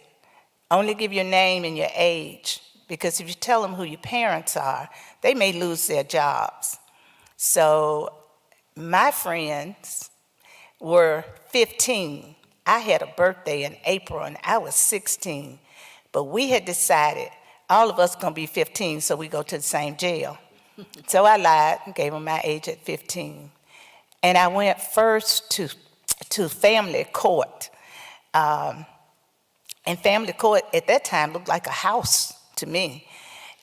only give your name and your age, because if you tell them who your parents are, they may lose their jobs. So my friends were 15. I had a birthday in April, and I was 16. But we had decided all of us going to be 15, so we go to the same jail. So I lied and gave them my age at 15. And I went first to family court. And family court at that time looked like a house to me.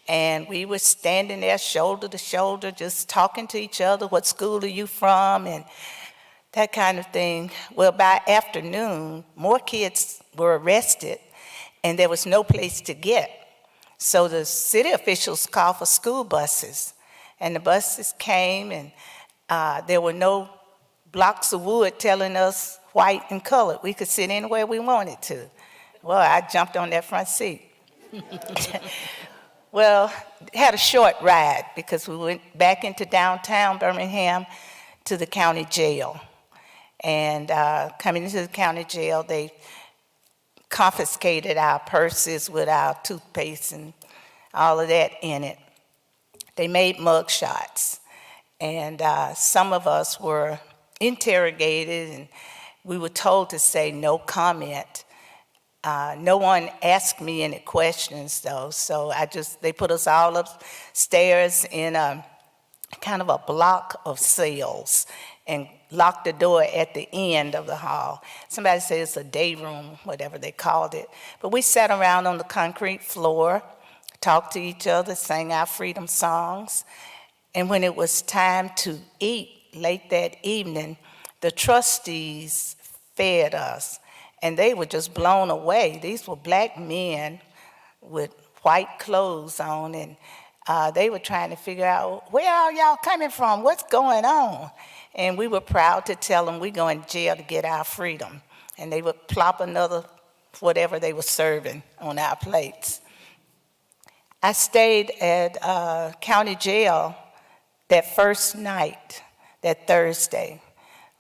And we were standing there shoulder to shoulder, just talking to each other, what school are you from, and that kind of thing. Well, by afternoon, more kids were arrested, and there was no place to get. So the city officials called for school buses, and the buses came, and there were no blocks of wood telling us white and colored. We could sit anywhere we wanted to. Well, I jumped on that front seat. Well, had a short ride because we went back into downtown Birmingham to the county jail. And coming into the county jail, they confiscated our purses with our toothpaste and all of that in it. They made mug shots. And some of us were interrogated, and we were told to say no comment. No one asked me any questions, though, so they put us all upstairs in a kind of a block of cells and locked the door at the end of the hall. Somebody said it's a day room, whatever they called it. But we sat around on the concrete floor, talked to each other, sang our freedom songs. And when it was time to eat late that evening, the trustees fed us. And they were just blown away. These were black men with white clothes on, and they were trying to figure out, where are y'all coming from? What's going on? And we were proud to tell them we're going to jail to get our freedom. And they would plop another whatever they were serving on our plates. I stayed at county jail that first night, that Thursday.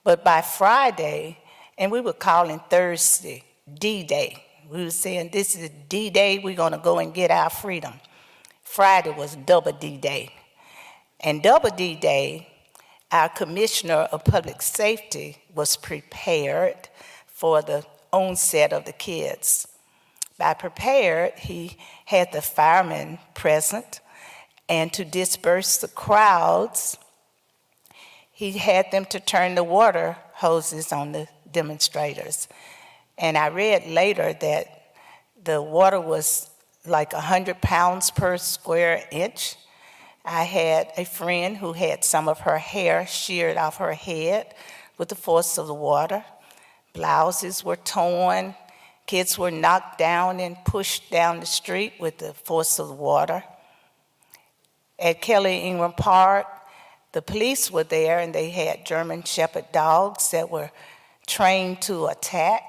But by Friday, and we were calling Thursday D-Day. We were saying, this is D-Day, we're gonna go and get our freedom. Friday was double D-Day. And double D-Day, our Commissioner of Public Safety was prepared for the onset of the kids. By prepared, he had the firemen present, and to disperse the crowds, he had them to turn the water hoses on the demonstrators. And I read later that the water was like 100 pounds per square inch. I had a friend who had some of her hair sheared off her head with the force of the water. Blouses were torn. Kids were knocked down and pushed down the street with the force of the water. At Kelly Ingram Park, the police were there, and they had German Shepherd dogs that were trained to attack.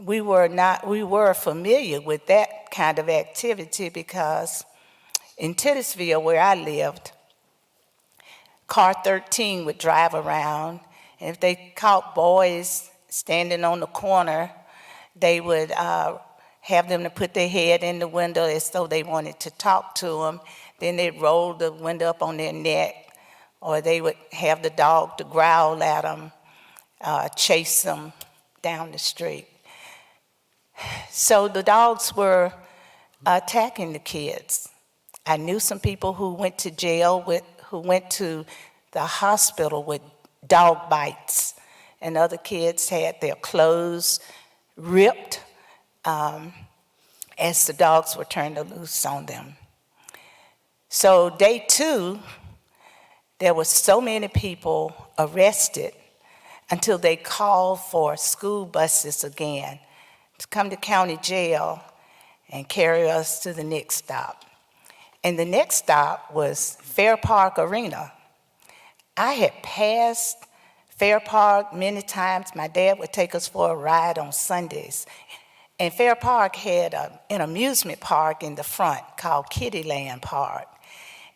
We were familiar with that kind of activity because in Titusville, where I lived, car 13 would drive around, and if they caught boys standing on the corner, they would have them to put their head in the window as though they wanted to talk to them. Then they'd roll the window up on their neck, or they would have the dog to growl at them, chase them down the street. So the dogs were attacking the kids. I knew some people who went to jail who went to the hospital with dog bites, and other kids had their clothes ripped as the dogs were turned loose on them. So day 2, there were so many people arrested until they called for school buses again to come to county jail and carry us to the next stop. And the next stop was Fair Park Arena. I had passed Fair Park many times. My dad would take us for a ride on Sundays. And Fair Park had an amusement park in the front called Kittyland Park.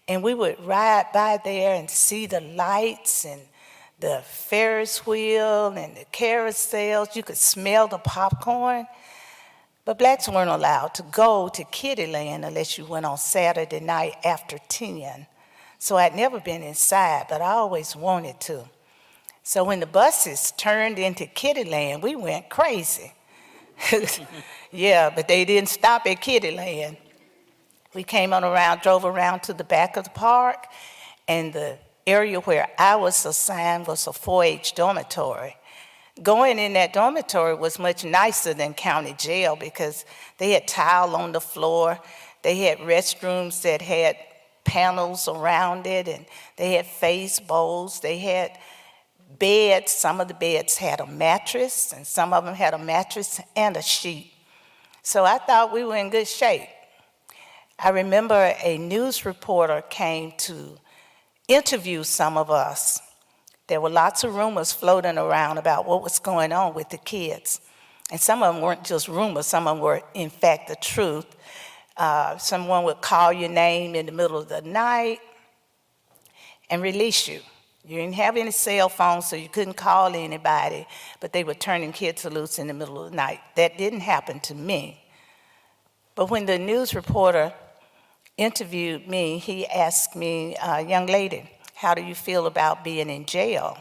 And we would ride by there and see the lights and the Ferris wheel and the carousels. You could smell the popcorn. But blacks weren't allowed to go to Kittyland unless you went on Saturday night after 10. So I'd never been inside, but I always wanted to. So when the buses turned into Kittyland, we went crazy. Yeah, but they didn't stop at Kittyland. We drove around to the back of the park, and the area where I was assigned was a 4-H dormitory. Going in that dormitory was much nicer than county jail because they had tile on the floor. They had restrooms that had panels around it, and they had face bowls. They had beds. Some of the beds had a mattress, and some of them had a mattress and a sheet. So I thought we were in good shape. I remember a news reporter came to interview some of us There were lots of rumors floating around about what was going on with the kids. And some of them weren't just rumors, some of them were, in fact, the truth. Someone would call your name in the middle of the night and release you. You didn't have any cell phones, so you couldn't call anybody, but they were turning kids loose in the middle of the night. That didn't happen to me. But when the news reporter interviewed me, he asked me, young lady, how do you feel about being in jail?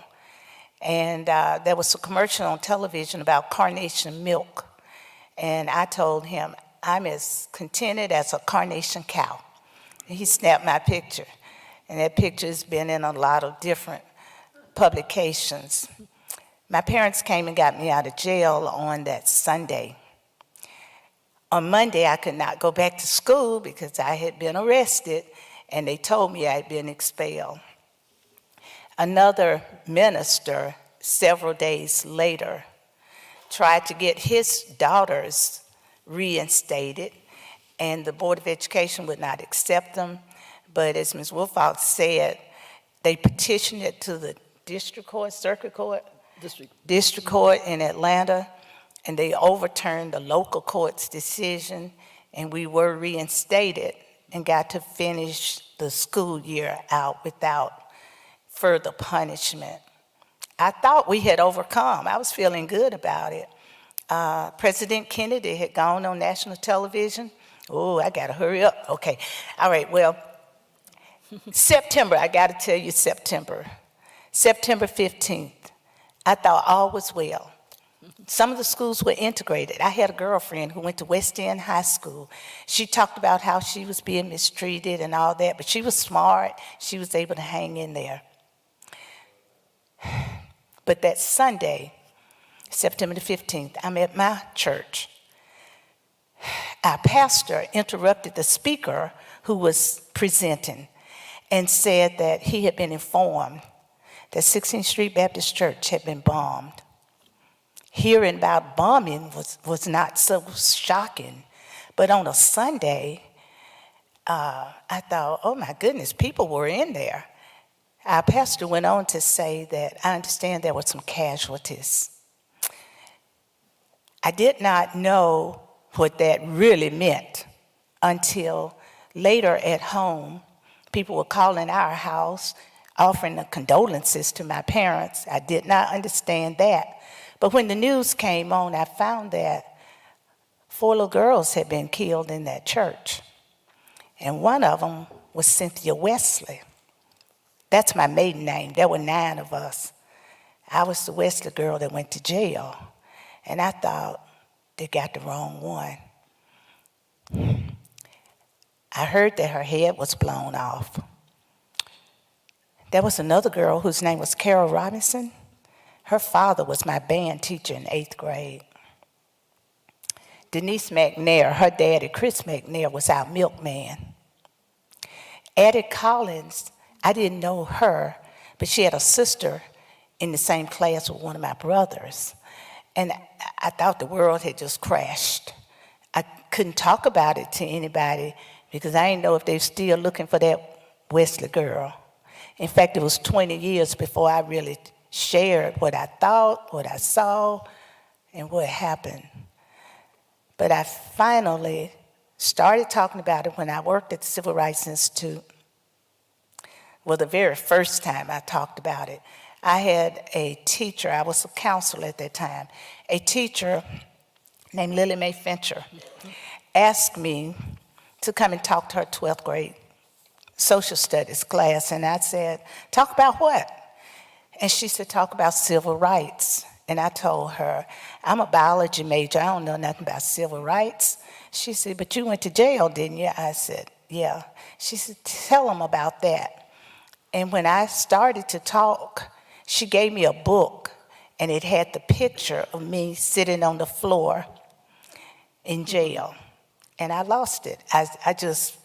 And there was a commercial on television about carnation milk. And I told him, I'm as contented as a carnation cow. And he snapped my picture. And that picture has been in a lot of different publications. My parents came and got me out of jail on that Sunday. On Monday, I could not go back to school because I had been arrested, and they told me I had been expelled. Another minister, several days later, tried to get his daughters reinstated, and the Board of Education would not accept them. But as Ms. Wilfox said, they petitioned it to the district court, circuit court, district court in Atlanta, and they overturned the local court's decision, and we were reinstated and got to finish the school year out without further punishment. I thought we had overcome. I was feeling good about it. President Kennedy had gone on national television. Oh, I gotta hurry up. Okay, all right, well, September, I gotta tell you September 15th, I thought all was well. Some of the schools were integrated. I had a girlfriend who went to West End High School. She talked about how she was being mistreated and all that, but she was smart. She was able to hang in there. But that Sunday, September the 15th, I'm at my church. Our pastor interrupted the speaker who was presenting and said that he had been informed that 16th Street Baptist Church had been bombed. Hearing about bombing was not so shocking, but on a Sunday, I thought, oh my goodness, people were in there. Our pastor went on to say that I understand there were some casualties. I did not know what that really meant until later at home. People were calling our house, offering the condolences to my parents. I did not understand that. But when the news came on, I found that 4 little girls had been killed in that church. And one of them was Cynthia Wesley. That's my maiden name. There were 9 of us. I was the Wesley girl that went to jail. And I thought, they got the wrong one. I heard that her head was blown off. There was another girl whose name was Carol Robinson. Her father was my band teacher in 8th grade. Denise McNair, her daddy, Chris McNair, was our milkman. Addie Collins, I didn't know her, but she had a sister in the same class with one of my brothers. And I thought the world had just crashed. I couldn't talk about it to anybody because I didn't know if they were still looking for that Wesley girl. In fact, it was 20 years before I really shared what I thought, what I saw, and what happened. But I finally started talking about it when I worked at the Civil Rights Institute. Well, the very first time I talked about it, I had a teacher, I was a counselor at that time, a teacher named Lily Mae Fincher asked me to come and talk to her 12th grade social studies class, and I said, talk about what? And she said, talk about civil rights. And I told her, I'm a biology major, I don't know nothing about civil rights. She said, but you went to jail, didn't you? I said, yeah. She said, tell them about that. And when I started to talk, she gave me a book, and it had the picture of me sitting on the floor in jail. And I lost it. I just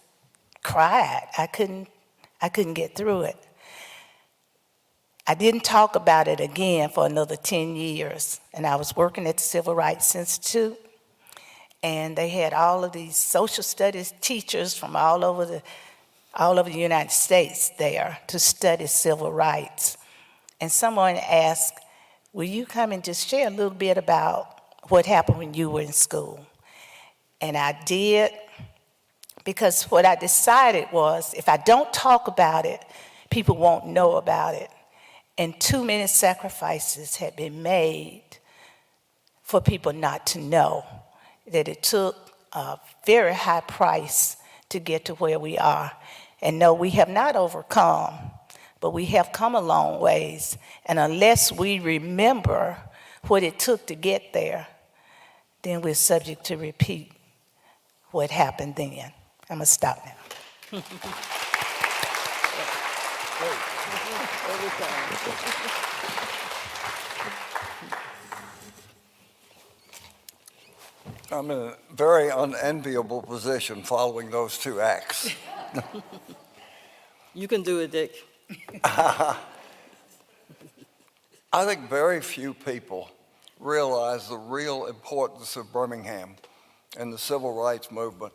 cried. I couldn't get through it. I didn't talk about it again for another 10 years. And I was working at the Civil Rights Institute, and they had all of these social studies teachers from all over the United States there to study civil rights. and someone asked, will you come and just share a little bit about what happened when you were in school? And I did, because what I decided was if I don't talk about it, people won't know about it. And too many sacrifices had been made for people not to know that it took a very high price to get to where we are. And no, we have not overcome, but we have come a long ways. And unless we remember what it took to get there, then we're subject to repeat what happened then. I'm gonna stop now. I'm in a very unenviable position following those two acts. You can do it, Dick. I think very few people realize the real importance of Birmingham and the civil rights movement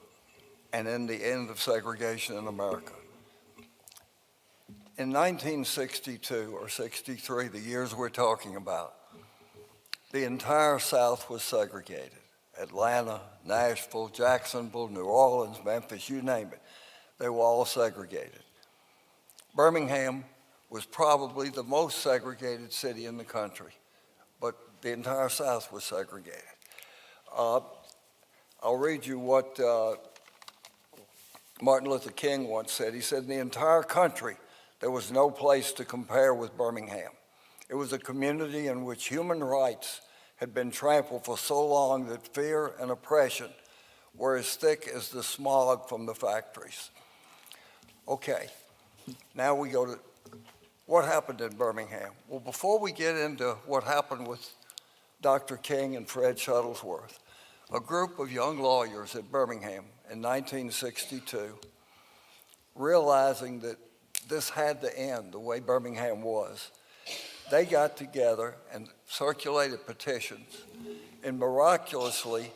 and in the end of segregation in America. In 1962 or 63, the years we're talking about, the entire South was segregated. Atlanta, Nashville, Jacksonville, New Orleans, Memphis, you name it. They were all segregated. Birmingham was probably the most segregated city in the country, but the entire South was segregated. I'll read you what Martin Luther King once said. He said, in the entire country, there was no place to compare with Birmingham. It was a community in which human rights had been trampled for so long that fear and oppression were as thick as the smog from the factories. Okay, now we go to what happened in Birmingham. Well, before we get into what happened with Dr. King and Fred Shuttlesworth, a group of young lawyers at Birmingham in 1962, realizing that this had to end the way Birmingham was, they got together and circulated petitions and miraculously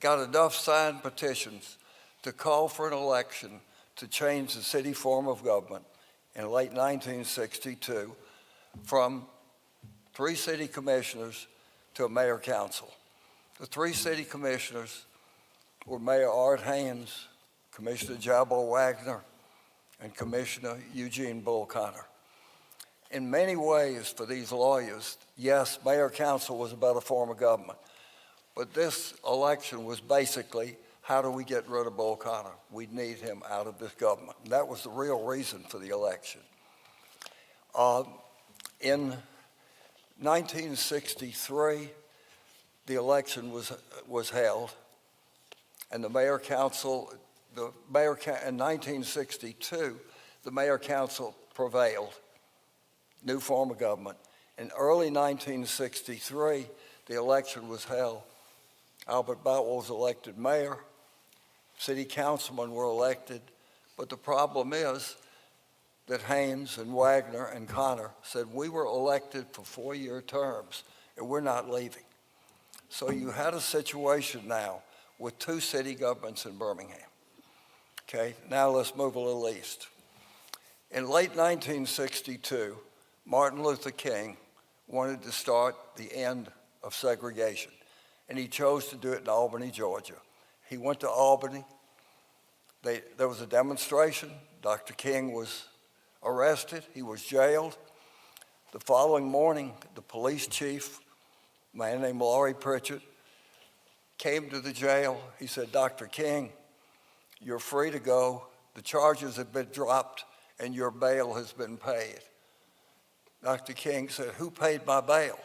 got enough signed petitions to call for an election to change the city form of government in late 1962 from 3 city commissioners to a mayor council. The 3 city commissioners were Mayor Art Haynes, Commissioner Jabbo Wagner, and Commissioner Eugene Bull Connor. In many ways, for these lawyers, yes, mayor council was about a form of government, but this election was basically, how do we get rid of Bull Connor? We need him out of this government. And that was the real reason for the election. In 1963, the election was held, and the mayor council, in 1962, the mayor council prevailed. New form of government. In early 1963, the election was held. Albert Boutwell was elected mayor. City councilmen were elected. But the problem is that Haynes and Wagner and Connor said, we were elected for 4-year terms, and we're not leaving. So you had a situation now with 2 city governments in Birmingham. Okay, now let's move a little east. In late 1962, Martin Luther King wanted to start the end of segregation, and he chose to do it in Albany, Georgia. He went to Albany. There was a demonstration. Dr. King was arrested. He was jailed. The following morning, the police chief, a man named Laurie Pritchett, came to the jail. He said, Dr. King, you're free to go. The charges have been dropped, and your bail has been paid. Dr. King said, who paid my bail?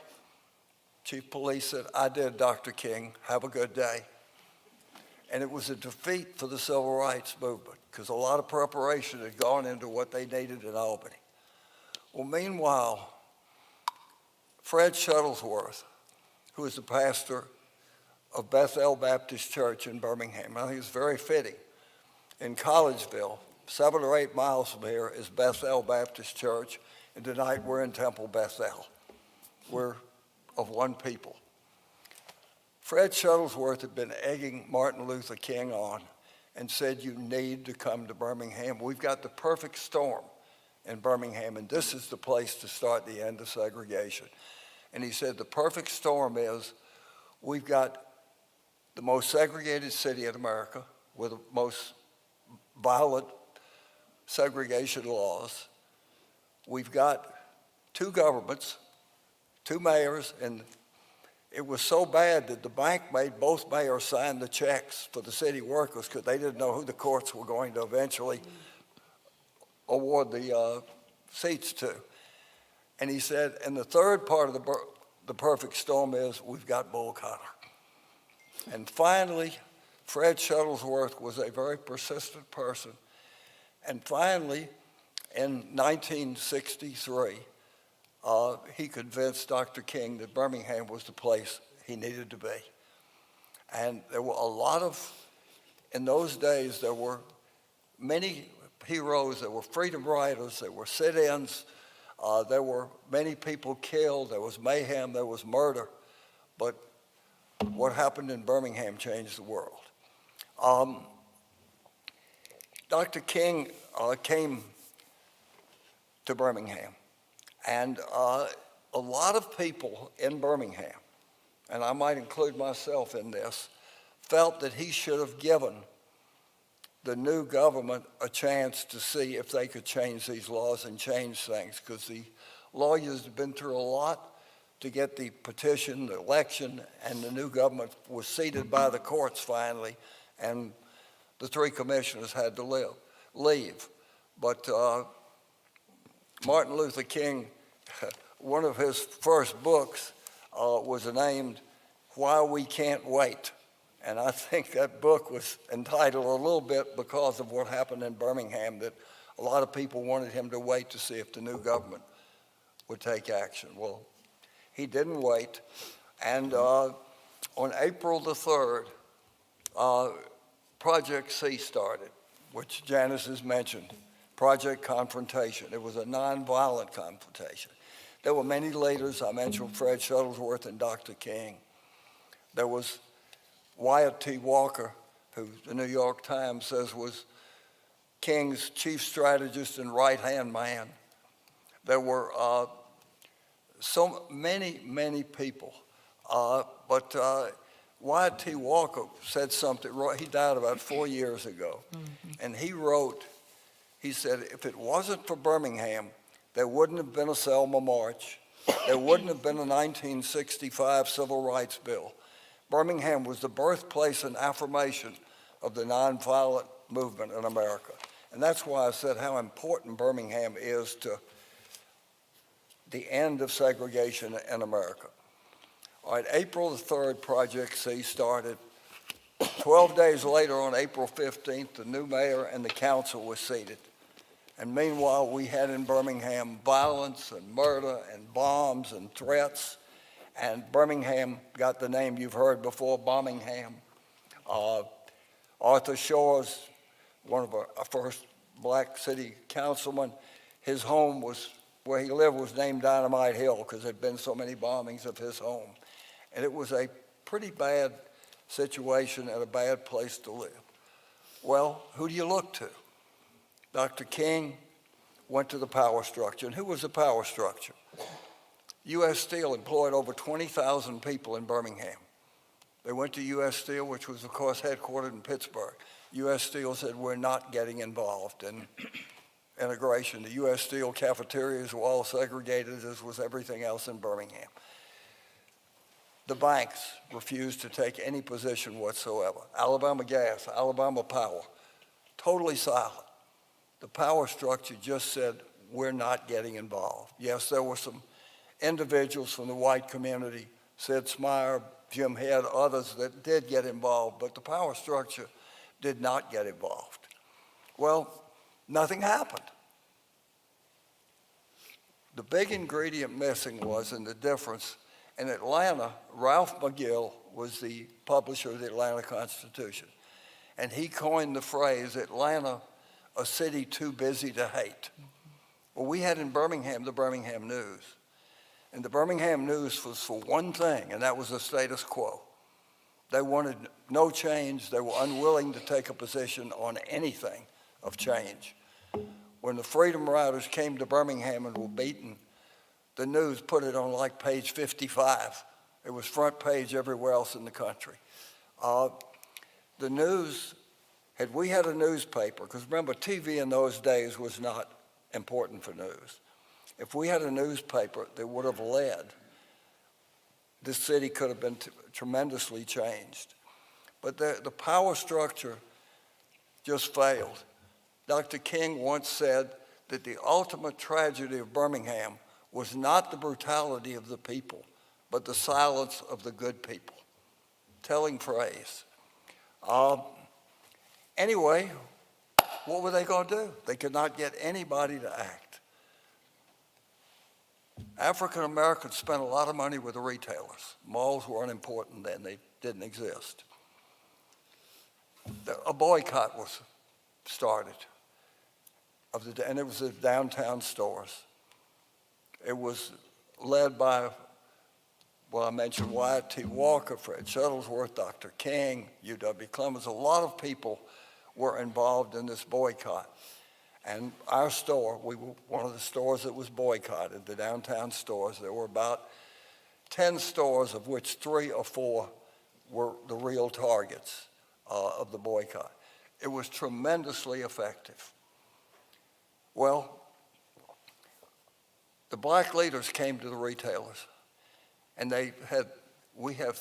Chief Police said, I did, Dr. King. Have a good day. And it was a defeat for the civil rights movement because a lot of preparation had gone into what they needed in Albany. Well, meanwhile, Fred Shuttlesworth, who is the pastor of Bethel Baptist Church in Birmingham, I think it's very fitting. In Collegeville, 7 or 8 miles from here, is Bethel Baptist Church. And tonight we're in Temple Bethel. We're of one people. Fred Shuttlesworth had been egging Martin Luther King on and said, you need to come to Birmingham. We've got the perfect storm. in Birmingham, and this is the place to start the end of segregation. And he said the perfect storm is we've got the most segregated city in America with the most violent segregation laws. We've got two governments, two mayors, and it was so bad that the bank made both mayors sign the checks for the city workers because they didn't know who the courts were going to eventually award the seats to. And he said, and the third part of the perfect storm is we've got Bull Connor. And finally, Fred Shuttlesworth was a very persistent person. And finally, in 1963, he convinced Dr. King that Birmingham was the place he needed to be. And there were a lot of, in those days, there were many heroes. There were freedom riders, there were sit-ins, there were many people killed, there was mayhem, there was murder. But what happened in Birmingham changed the world. Dr. King came to Birmingham, and a lot of people in Birmingham, and I might include myself in this, felt that he should have given the new government a chance to see if they could change these laws and change things, because the lawyers had been through a lot to get the petition, the election, and the new government was seated by the courts finally, and the three commissioners had to leave. But Martin Luther King, one of his first books was named Why We Can't Wait. And I think that book was entitled a little bit because of what happened in Birmingham, that a lot of people wanted him to wait to see if the new government would take action. Well, he didn't wait. And on April the 3rd, Project C started, which Janice has mentioned, Project Confrontation. It was a nonviolent confrontation. There were many leaders. I mentioned Fred Shuttlesworth and Dr. King. There was Wyatt T. Walker, who the New York Times says was King's chief strategist and right-hand man. There were so many people. But Wyatt T. Walker said something, he died about 4 years ago, and he wrote, he said, if it wasn't for Birmingham, there wouldn't have been a Selma March, there wouldn't have been a 1965 Civil Rights Bill. Birmingham was the birthplace and affirmation of the nonviolent movement in America. And that's why I said how important Birmingham is to the end of segregation in America. All right, April the 3rd, Project C started. 12 days later, on April 15th, the new mayor and the council were seated. And meanwhile, we had in Birmingham violence and murder and bombs and threats. And Birmingham got the name you've heard before, Bombingham. Arthur Shores, one of our first black city councilmen, his home was, where he lived was named Dynamite Hill because there had been so many bombings of his home. And it was a pretty bad situation and a bad place to live. Well, who do you look to? Dr. King went to the power structure. And who was the power structure? U.S. Steel employed over 20,000 people in Birmingham. They went to U.S. Steel, which was, of course, headquartered in Pittsburgh. U.S. Steel said, we're not getting involved in integration. The U.S. Steel cafeterias were all segregated, as was everything else in Birmingham. The banks refused to take any position whatsoever. Alabama Gas, Alabama Power, totally silent. The power structure just said, we're not getting involved. Yes, there were some individuals from the white community, Sid Smyer, Jim Head, others that did get involved, but the power structure did not get involved. Well, nothing happened. The big ingredient missing was in the difference. In Atlanta, Ralph McGill was the publisher of the Atlanta Constitution, and he coined the phrase, Atlanta, a city too busy to hate. Well, we had in Birmingham the Birmingham News. And the Birmingham News was for one thing, and that was the status quo. They wanted no change. They were unwilling to take a position on anything of change. when the Freedom Riders came to Birmingham and were beaten, the news put it on like page 55. It was front page everywhere else in the country. The news, had we had a newspaper, because remember, TV in those days was not important for news. If we had a newspaper that would have led, this city could have been tremendously changed. But the power structure just failed. Dr. King once said that the ultimate tragedy of Birmingham was not the brutality of the people, but the silence of the good people. Telling phrase. Anyway, what were they going to do? They could not get anybody to act. African Americans spent a lot of money with the retailers. Malls weren't important then, they didn't exist. A boycott was started, and it was the downtown stores. It was led by, well, I mentioned Wyatt T. Walker, Fred Shuttlesworth, Dr. King, U.W. Clemens. A lot of people were involved in this boycott. And our store, we were one of the stores that was boycotted, the downtown stores. There were about 10 stores, of which 3 or 4 were the real targets of the boycott. It was tremendously effective. Well, the black leaders came to the retailers, and we have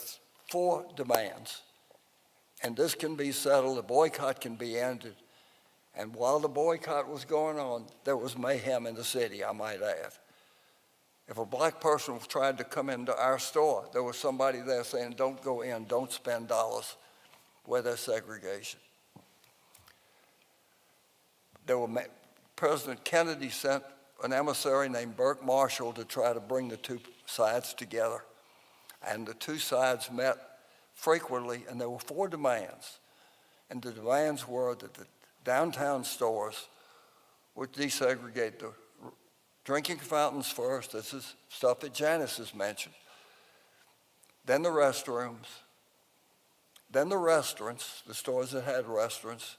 4 demands, and this can be settled, the boycott can be ended. And while the boycott was going on, there was mayhem in the city, I might add. If a black person tried to come into our store, there was somebody there saying, don't go in, don't spend dollars where there's segregation. President Kennedy sent an emissary named Burke Marshall to try to bring the 2 sides together. And the 2 sides met frequently, and there were 4 demands. And the demands were that the downtown stores would desegregate the drinking fountains first. This is stuff that Janice has mentioned. Then the restrooms. Then the restaurants, the stores that had restaurants.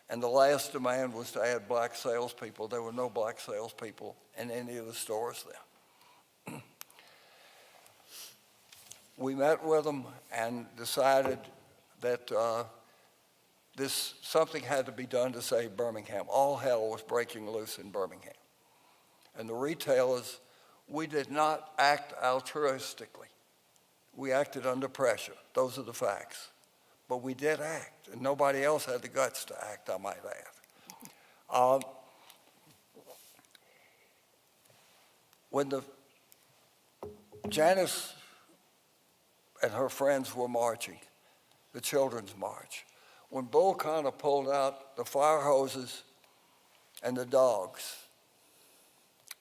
And the last demand was to add black salespeople. There were no black salespeople in any of the stores there. We met with them and decided that something had to be done to save Birmingham. All hell was breaking loose in Birmingham. And the retailers, we did not act altruistically. We acted under pressure. Those are the facts. But we did act, and nobody else had the guts to act, I might add. When Janice and her friends were marching, the Children's March, when Bull Connor pulled out the fire hoses and the dogs,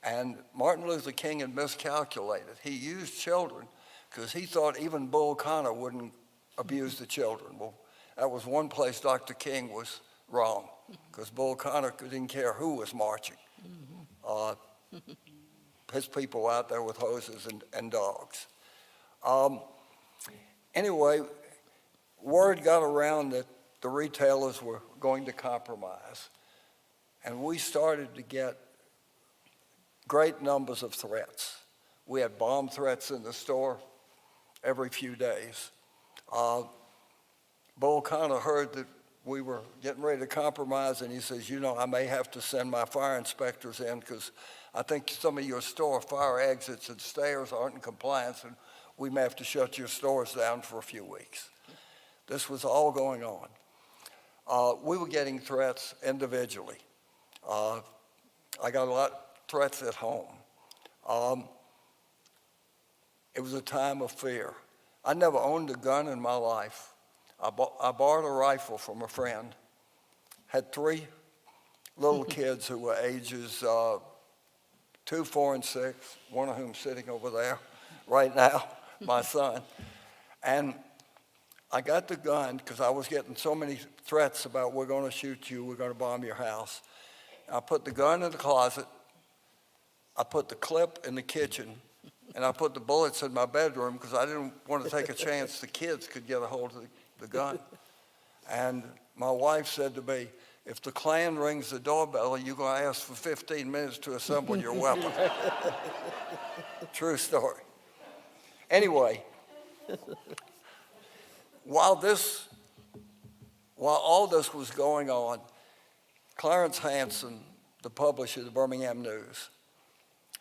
and Martin Luther King had miscalculated. He used children because he thought even Bull Connor wouldn't abuse the children. Well, that was one place Dr. King was wrong, because Bull Connor didn't care who was marching. His people out there with hoses and dogs. Anyway, word got around that the retailers were going to compromise, and we started to get great numbers of threats. We had bomb threats in the store every few days. Bull Connor heard that we were getting ready to compromise, and he says, you know, I may have to send my fire inspectors in because I think some of your store fire exits and stairs aren't in compliance, and we may have to shut your stores down for a few weeks. This was all going on. We were getting threats individually. I got a lot of threats at home. It was a time of fear. I never owned a gun in my life. I borrowed a rifle from a friend, had 3 little kids who were ages 2, 4, and 6, one of whom sitting over there right now, my son. And I got the gun because I was getting so many threats about we're going to shoot you, we're going to bomb your house. I put the gun in the closet, I put the clip in the kitchen, and I put the bullets in my bedroom because I didn't want to take a chance the kids could get a hold of the gun. And my wife said to me, if the Klan rings the doorbell, you're going to ask for 15 minutes to assemble your weapon. True story. Anyway, while all this was going on, Clarence Hanson, the publisher of the Birmingham News,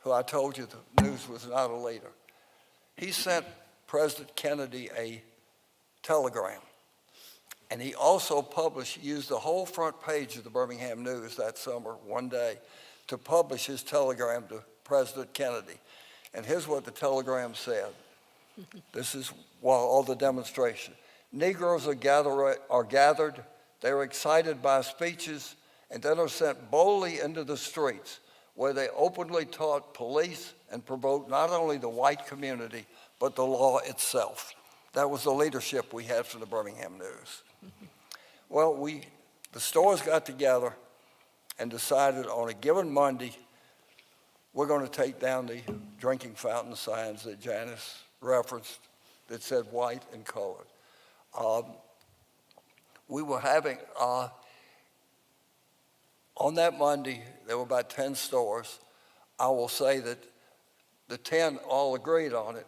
who I told you the news was not a leader, he sent President Kennedy a telegram. And he also used the whole front page of the Birmingham News that summer, one day, to publish his telegram to President Kennedy. And here's what the telegram said. This is while all the demonstration. Negroes are gathered, they're excited by speeches, and then are sent boldly into the streets, where they openly taunt police and provoke not only the white community, but the law itself. That was the leadership we had from the Birmingham News. Well, the stores got together and decided on a given Monday, we're going to take down the drinking fountain signs that Janice referenced that said white and colored. We were having, on that Monday, there were about 10 stores. I will say that the 10 all agreed on it,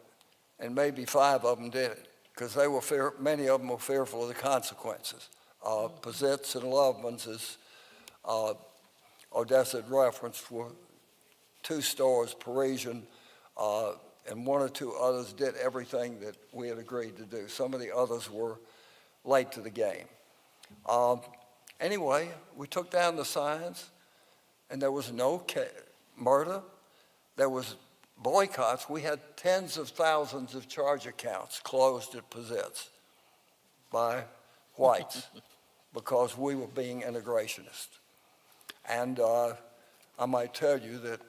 and maybe 5 of them did it, because many of them were fearful of the consequences. Pizitz and Loveman's, as Odessa had referenced, were 2 stores, Parisian, and 1 or 2 others did everything that we had agreed to do. Some of the others were late to the game. Anyway, we took down the signs, and there was no murder. There was boycotts. We had tens of thousands of charge accounts closed at Pizitz by whites because we were being integrationist. And I might tell you that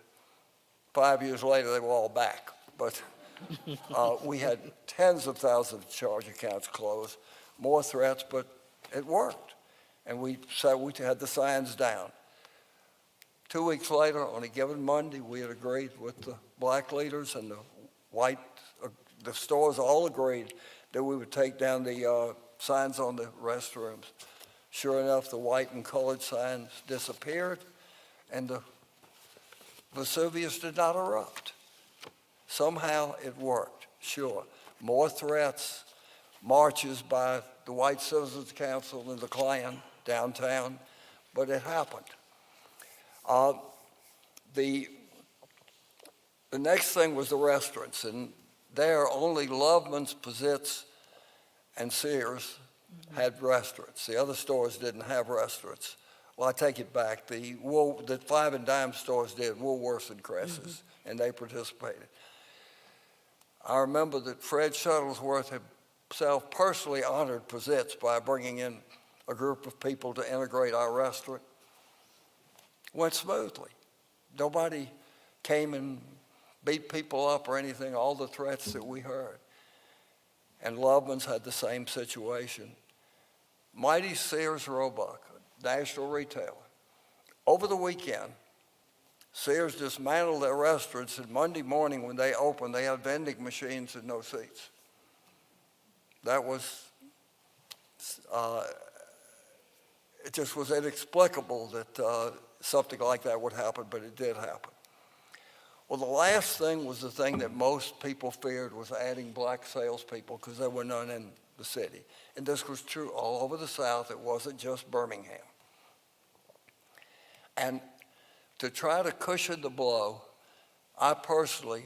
5 years later, they were all back. But we had tens of thousands of charge accounts closed, more threats, but it worked. And we had the signs down. 2 weeks later, on a given Monday, we had agreed with the black leaders and the stores all agreed that we would take down the signs on the restrooms. Sure enough, the white and colored signs disappeared, and the Vesuvius did not erupt. Somehow it worked, sure. More threats, marches by the White Citizens Council and the Klan downtown, but it happened. The next thing was the restaurants, and there only Loveman's, Pizitz, and Sears had restaurants. The other stores didn't have restaurants. Well, I take it back. The 5 and dime stores did, Woolworths and Cresses, and they participated. I remember that Fred Shuttlesworth himself personally honored Pizitz by bringing in a group of people to integrate our restaurant. Went smoothly. Nobody came and beat people up or anything, all the threats that we heard. And Loveman's had the same situation. Mighty Sears Roebuck, national retailer. Over the weekend, Sears dismantled their restaurants, and Monday morning when they opened, they had vending machines and no seats. That was, it just was inexplicable that something like that would happen, but it did happen. Well, the last thing was the thing that most people feared, was adding black salespeople, because there were none in the city. And this was true all over the South. It wasn't just Birmingham. And to try to cushion the blow, I personally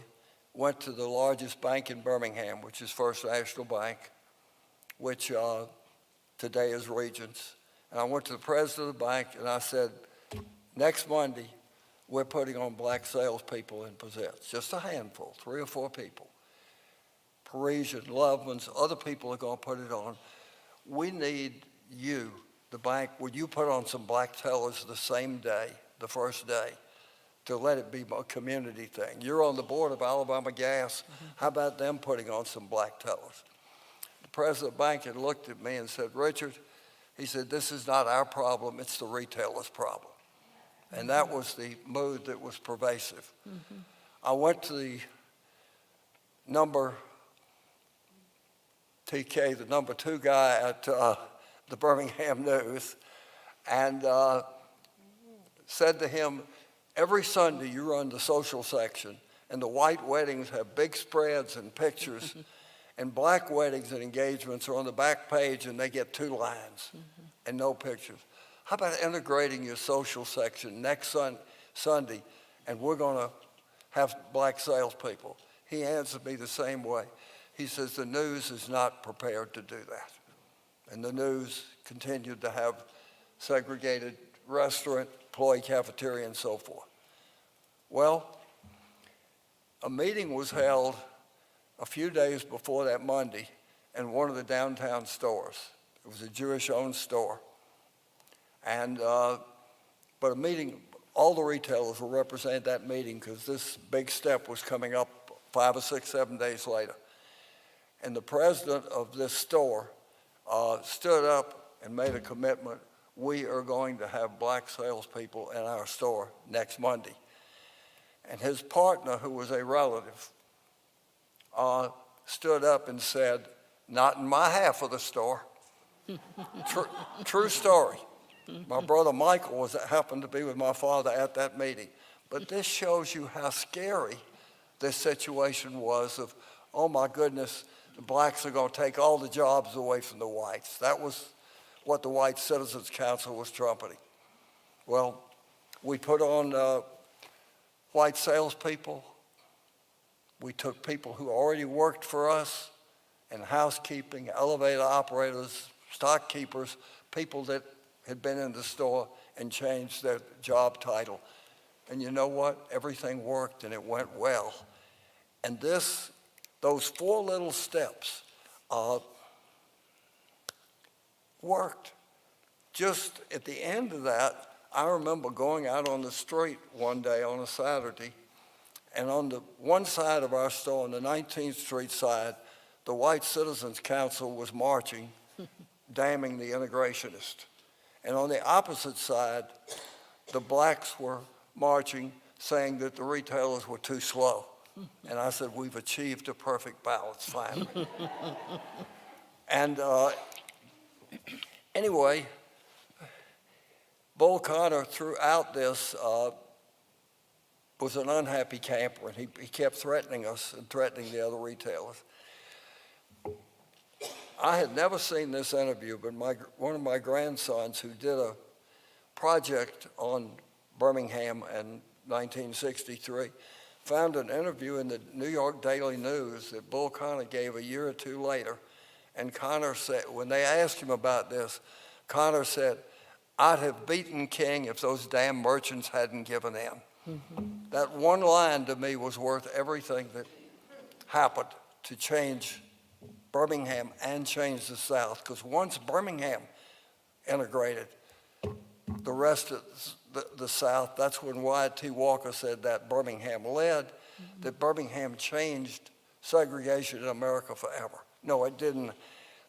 went to the largest bank in Birmingham, which is First National Bank, which today is Regions. And I went to the president of the bank and I said, next Monday, we're putting on black salespeople in Pizitz, just a handful, 3 or 4 people. Parisian, Loveman's, other people are going to put it on. We need you, the bank, would you put on some black tellers the same day, the first day, to let it be a community thing? You're on the board of Alabama Gas. How about them putting on some black tellers? The president of the bank had looked at me and said, Richard, he said, this is not our problem, it's the retailer's problem. And that was the mood that was pervasive. I went to the number TK, the number 2 guy at the Birmingham News, and said to him, every Sunday you run the social section, and the white weddings have big spreads and pictures, and black weddings and engagements are on the back page and they get 2 lines and no pictures. How about integrating your social section next Sunday, and we're going to have black salespeople? He answered me the same way. He says, the news is not prepared to do that. And the news continued to have segregated restaurant, employee cafeteria, and so forth. Well, a meeting was held a few days before that Monday in one of the downtown stores. It was a Jewish-owned store. And, but a meeting, all the retailers were represented at that meeting because this big step was coming up 5 or 6, 7 days later. And the president of this store stood up and made a commitment. We are going to have black salespeople in our store next Monday. And his partner, who was a relative, stood up and said, not in my half of the store. True story. My brother Michael happened to be with my father at that meeting. But this shows you how scary this situation was of, oh my goodness, the blacks are going to take all the jobs away from the whites. That was what the White Citizens Council was trumpeting. Well, we put on white salespeople. We took people who already worked for us in housekeeping, elevator operators, stock keepers, people that had been in the store, and changed their job title. And you know what? Everything worked and it went well. And those 4 little steps worked. Just at the end of that, I remember going out on the street one day on a Saturday, and on the one side of our store, on the 19th Street side, the White Citizens Council was marching, damning the integrationists. And on the opposite side, the blacks were marching, saying that the retailers were too slow. And I said, we've achieved a perfect balance finally. And anyway, Bull Connor throughout this was an unhappy camper, and he kept threatening us and threatening the other retailers. I had never seen this interview, but one of my grandsons who did a project on Birmingham in 1963 found an interview in the New York Daily News that Bull Connor gave a year or 2 later. And Connor said, when they asked him about this, Connor said, I'd have beaten King if those damn merchants hadn't given in. That one line to me was worth everything that happened to change Birmingham and change the South. Because once Birmingham integrated, the rest of the South, that's when Wyatt T. Walker said that Birmingham led, that Birmingham changed segregation in America forever. No, it didn't.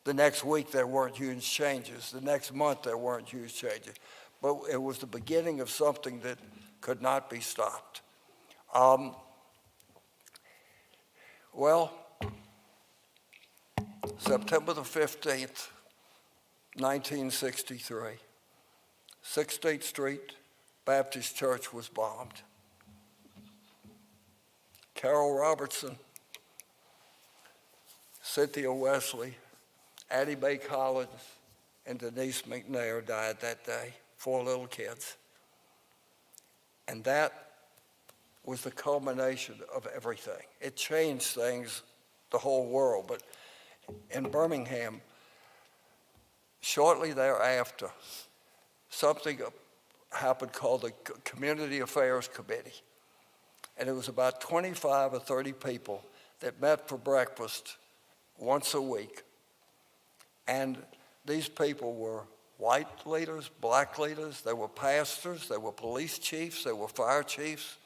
The next week there weren't huge changes. The next month there weren't huge changes. But it was the beginning of something that could not be stopped. Well, September the 15th, 1963, 16th Street Baptist Church was bombed. Carol Robertson, Cynthia Wesley, Addie Mae Collins, and Denise McNair died that day, 4 little kids. And that was the culmination of everything. It changed things, the whole world. But in Birmingham, shortly thereafter, something happened called the Community Affairs Committee. And it was about 25 or 30 people that met for breakfast once a week. And these people were white leaders, black leaders, they were pastors, they were police chiefs, they were fire chiefs,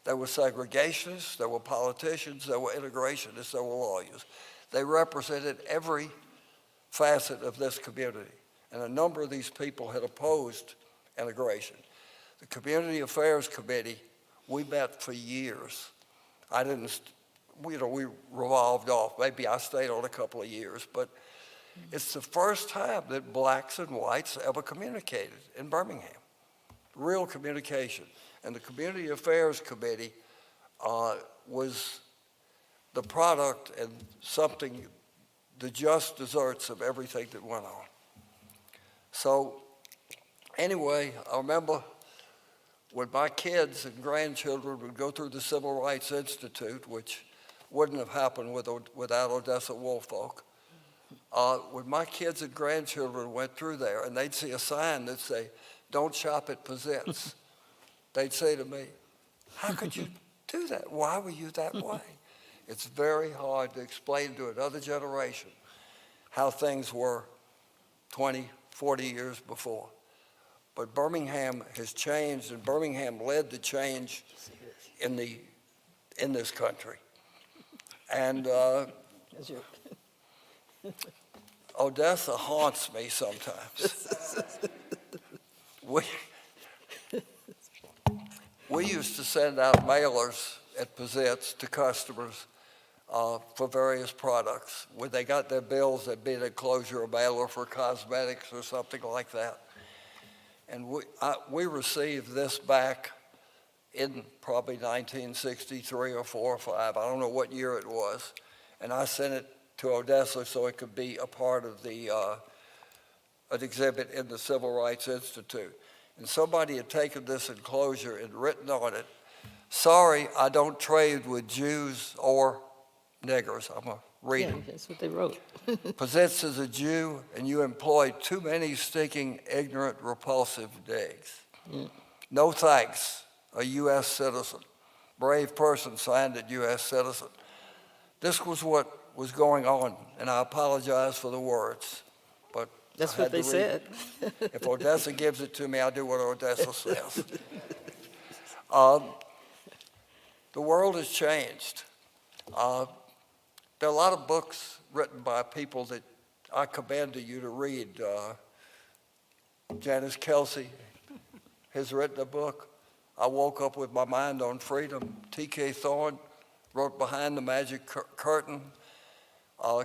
they were segregationists, they were politicians, they were integrationists, they were lawyers. They represented every facet of this community. And a number of these people had opposed integration. The Community Affairs Committee, we met for years. We revolved off. Maybe I stayed on a couple of years, but It's the first time that blacks and whites ever communicated in Birmingham. Real communication. And the Community Affairs Committee was the product and something, the just desserts of everything that went on. So anyway, I remember when my kids and grandchildren would go through the Civil Rights Institute, which wouldn't have happened without Odessa Woolfolk. When my kids and grandchildren went through there and they'd see a sign that say, "Don't shop at Pizette's," they'd say to me, "How could you do that? Why were you that way?" It's very hard to explain to another generation how things were 20, 40 years before. But Birmingham has changed, and Birmingham led the change in this country. And Odessa haunts me sometimes. We used to send out mailers at Pizette's to customers for various products. When they got their bills, there'd be an enclosure, a mailer for cosmetics or something like that. And we received this back in probably 1963 or 4 or 5. I don't know what year it was. And I sent it to Odessa so it could be a part of an exhibit in the Civil Rights Institute. And somebody had taken this enclosure and written on it, "Sorry, I don't trade with Jews or niggers." I'm going to read Yeah, it. that's what they wrote. "Possessed as a Jew, and you employ too many stinking, ignorant, repulsive digs. No thanks, a U.S. citizen. Brave person, signed it U.S. citizen." This was what was going on, and I apologize for the words, but That's I what had they to read said. it. If Odessa gives it to me, I'll do what Odessa says. The world has changed. There are a lot of books written by people that I commend to you to read. Janice Kelsey has written a book, "I Woke Up With My Mind on Freedom." T.K. Thorne wrote "Behind the Magic Curtain."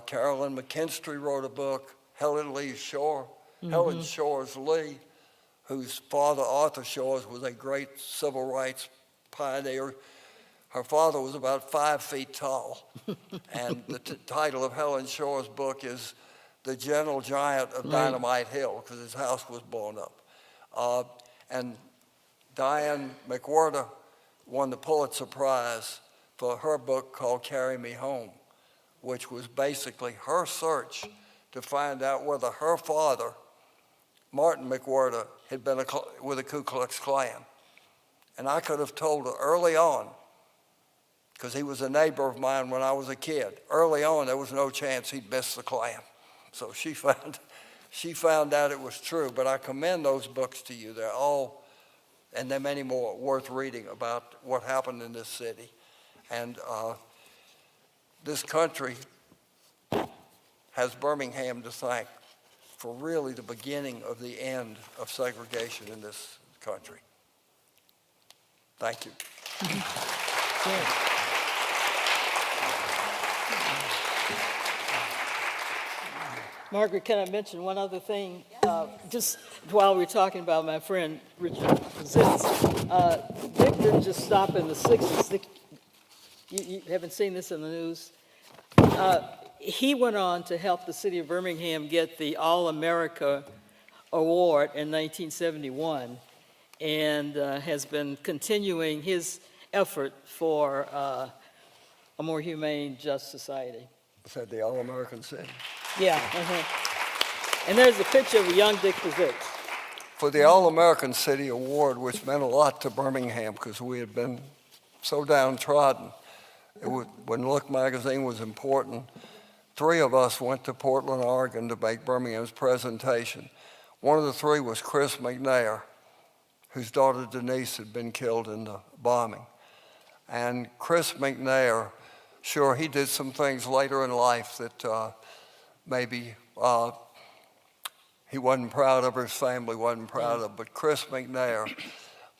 Carolyn McKinstry wrote a book, Helen Shores Lee, whose father, Arthur Shores, was a great civil rights pioneer. Her father was about 5 feet tall. And the title of Helen Shores' book is "The Gentle Giant of Dynamite Hill," because his house was blown up. And Diane McWhirter won the Pulitzer Prize for her book called "Carry Me Home," which was basically her search to find out whether her father, Martin McWhirter, had been with the Ku Klux Klan. And I could have told her early on, because he was a neighbor of mine when I was a kid. Early on, there was no chance he'd miss the Klan. So she found out it was true. But I commend those books to you. They're all, and there are many more, worth reading about what happened in this city. And this country has Birmingham to thank for really the beginning of the end of segregation in this country. Thank you. Margaret, can I mention one other thing? Just while we're talking about my friend Richard Zitz, Dick didn't just stop in the 60s. You haven't seen this in the news? He went on to help the city of Birmingham get the All-America Award in 1971 and has been continuing his effort for a more humane, just society. Is that the All-American City? Yeah. And there's a picture of a young Dick Pizitz. For the All-American City Award, which meant a lot to Birmingham because we had been so downtrodden. When Look magazine was important, 3 of us went to Portland, Oregon to make Birmingham's presentation. One of the 3 was Chris McNair, whose daughter Denise had been killed in the bombing. And Chris McNair, sure, he did some things later in life that maybe he wasn't proud of, or his family wasn't proud of, but Chris McNair,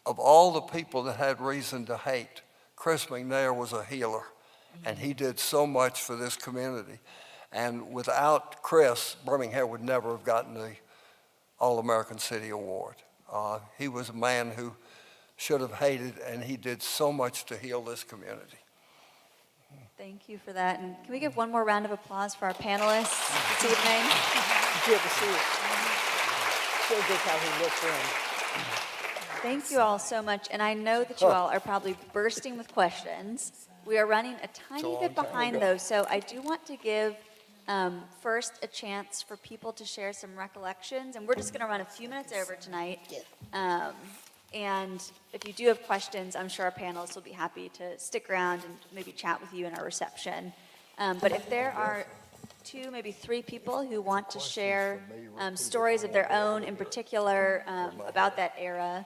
of all the people that had reason to hate, Chris McNair was a healer, and he did so much for this community. And without Chris, Birmingham would never have gotten the All-American City Award. He was a man who should have hated, and he did so much to heal this community. Thank you for that. And can we give one more round of applause for our panelists this evening? Did you ever see it? Showed us how he looked then. Thank you all so much. And I know that you all are probably bursting with questions. We are running a tiny bit behind though, so I do want to give first a chance for people to share some recollections. And we're just going to run a few minutes over tonight. And if you do have questions, I'm sure our panelists will be happy to stick around and maybe chat with you in our reception. But if there are 2, maybe 3 people who want to share stories of their own in particular about that era,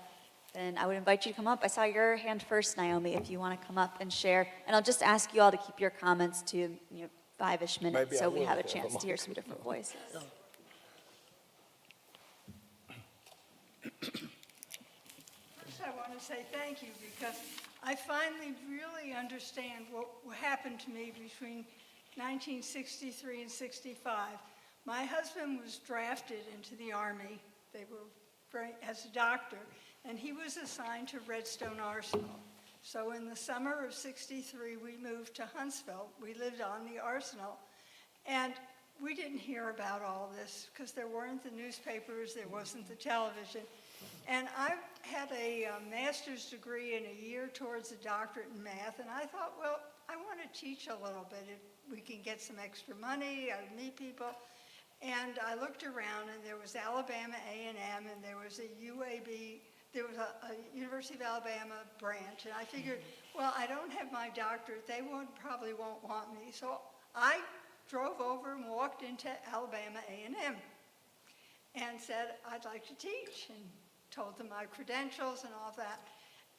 then I would invite you to come up. I saw your hand first, Naomi, if you want to come up and share. And I'll just ask you all to keep your comments to 5-ish minutes so we have a chance to hear some different voices. I want to say thank you because I finally really understand what happened to me between 1963 and 65. My husband was drafted into the Army. They were as a doctor, and he was assigned to Redstone Arsenal. So in the summer of 63, we moved to Huntsville. We lived on the Arsenal, and we didn't hear about all this because there weren't the newspapers, there wasn't the television. And I had a master's degree and a year towards a doctorate in math, and I thought, well, I want to teach a little bit. If we can get some extra money, I would meet people. And I looked around, and there was Alabama A&M, and there was a UAB, there was a University of Alabama branch. And I figured, well, I don't have my doctorate. They probably won't want me. So I drove over and walked into Alabama A&M and said, I'd like to teach, and told them my credentials and all that.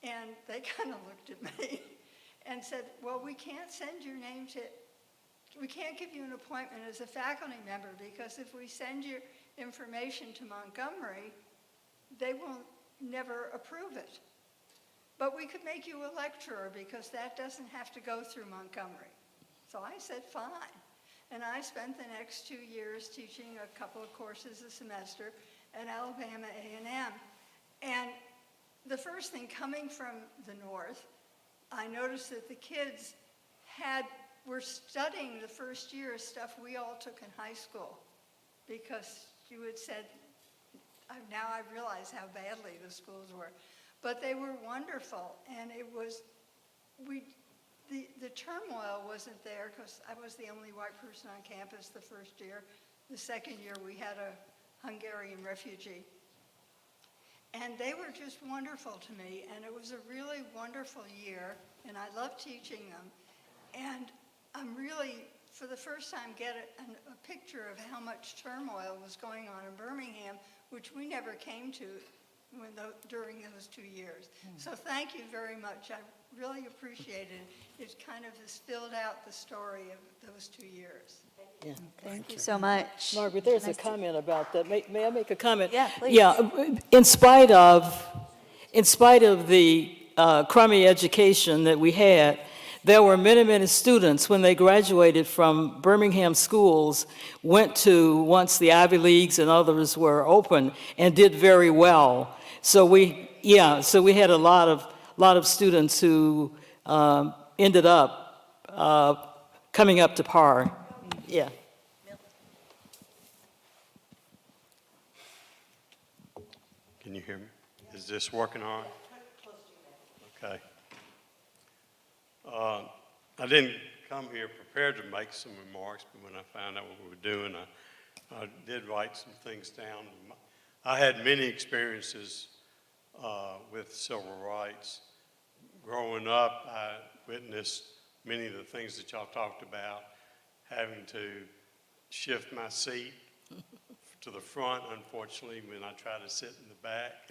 And they kind of looked at me and said, well, we can't send your name to, we can't give you an appointment as a faculty member because if we send your information to Montgomery, they will never approve it. But we could make you a lecturer because that doesn't have to go through Montgomery. So I said, fine. And I spent the next 2 years teaching a couple of courses a semester at Alabama A&M. And the first thing, coming from the north, I noticed that the kids were studying the first year stuff we all took in high school because you had said, now I realize how badly the schools were. But they were wonderful, and it was, the turmoil wasn't there because I was the only white person on campus the first year. The second year we had a Hungarian refugee. And they were just wonderful to me, and it was a really wonderful year, and I loved teaching them. And I'm really, for the first time, get a picture of how much turmoil was going on in Birmingham, which we never came to during those 2 years. So thank you very much. I really appreciate it. It kind of has filled out the story of those 2 years. Yeah. Thank you so much. Margaret, there's a comment about that. May I make a comment? Yeah, please. Yeah, in spite of the crummy education that we had, there were many, many students when they graduated from Birmingham schools went to, once the Ivy Leagues and others were open, and did very well. So we had a lot of students who ended up coming up to par. Yeah. Can you hear me? Is this working all right? Okay. I didn't come here prepared to make some remarks, but when I found out what we were doing, I did write some things down. I had many experiences with civil rights. Growing up, I witnessed many of the things that y'all talked about, having to shift my seat to the front, unfortunately, when I try to sit in the back,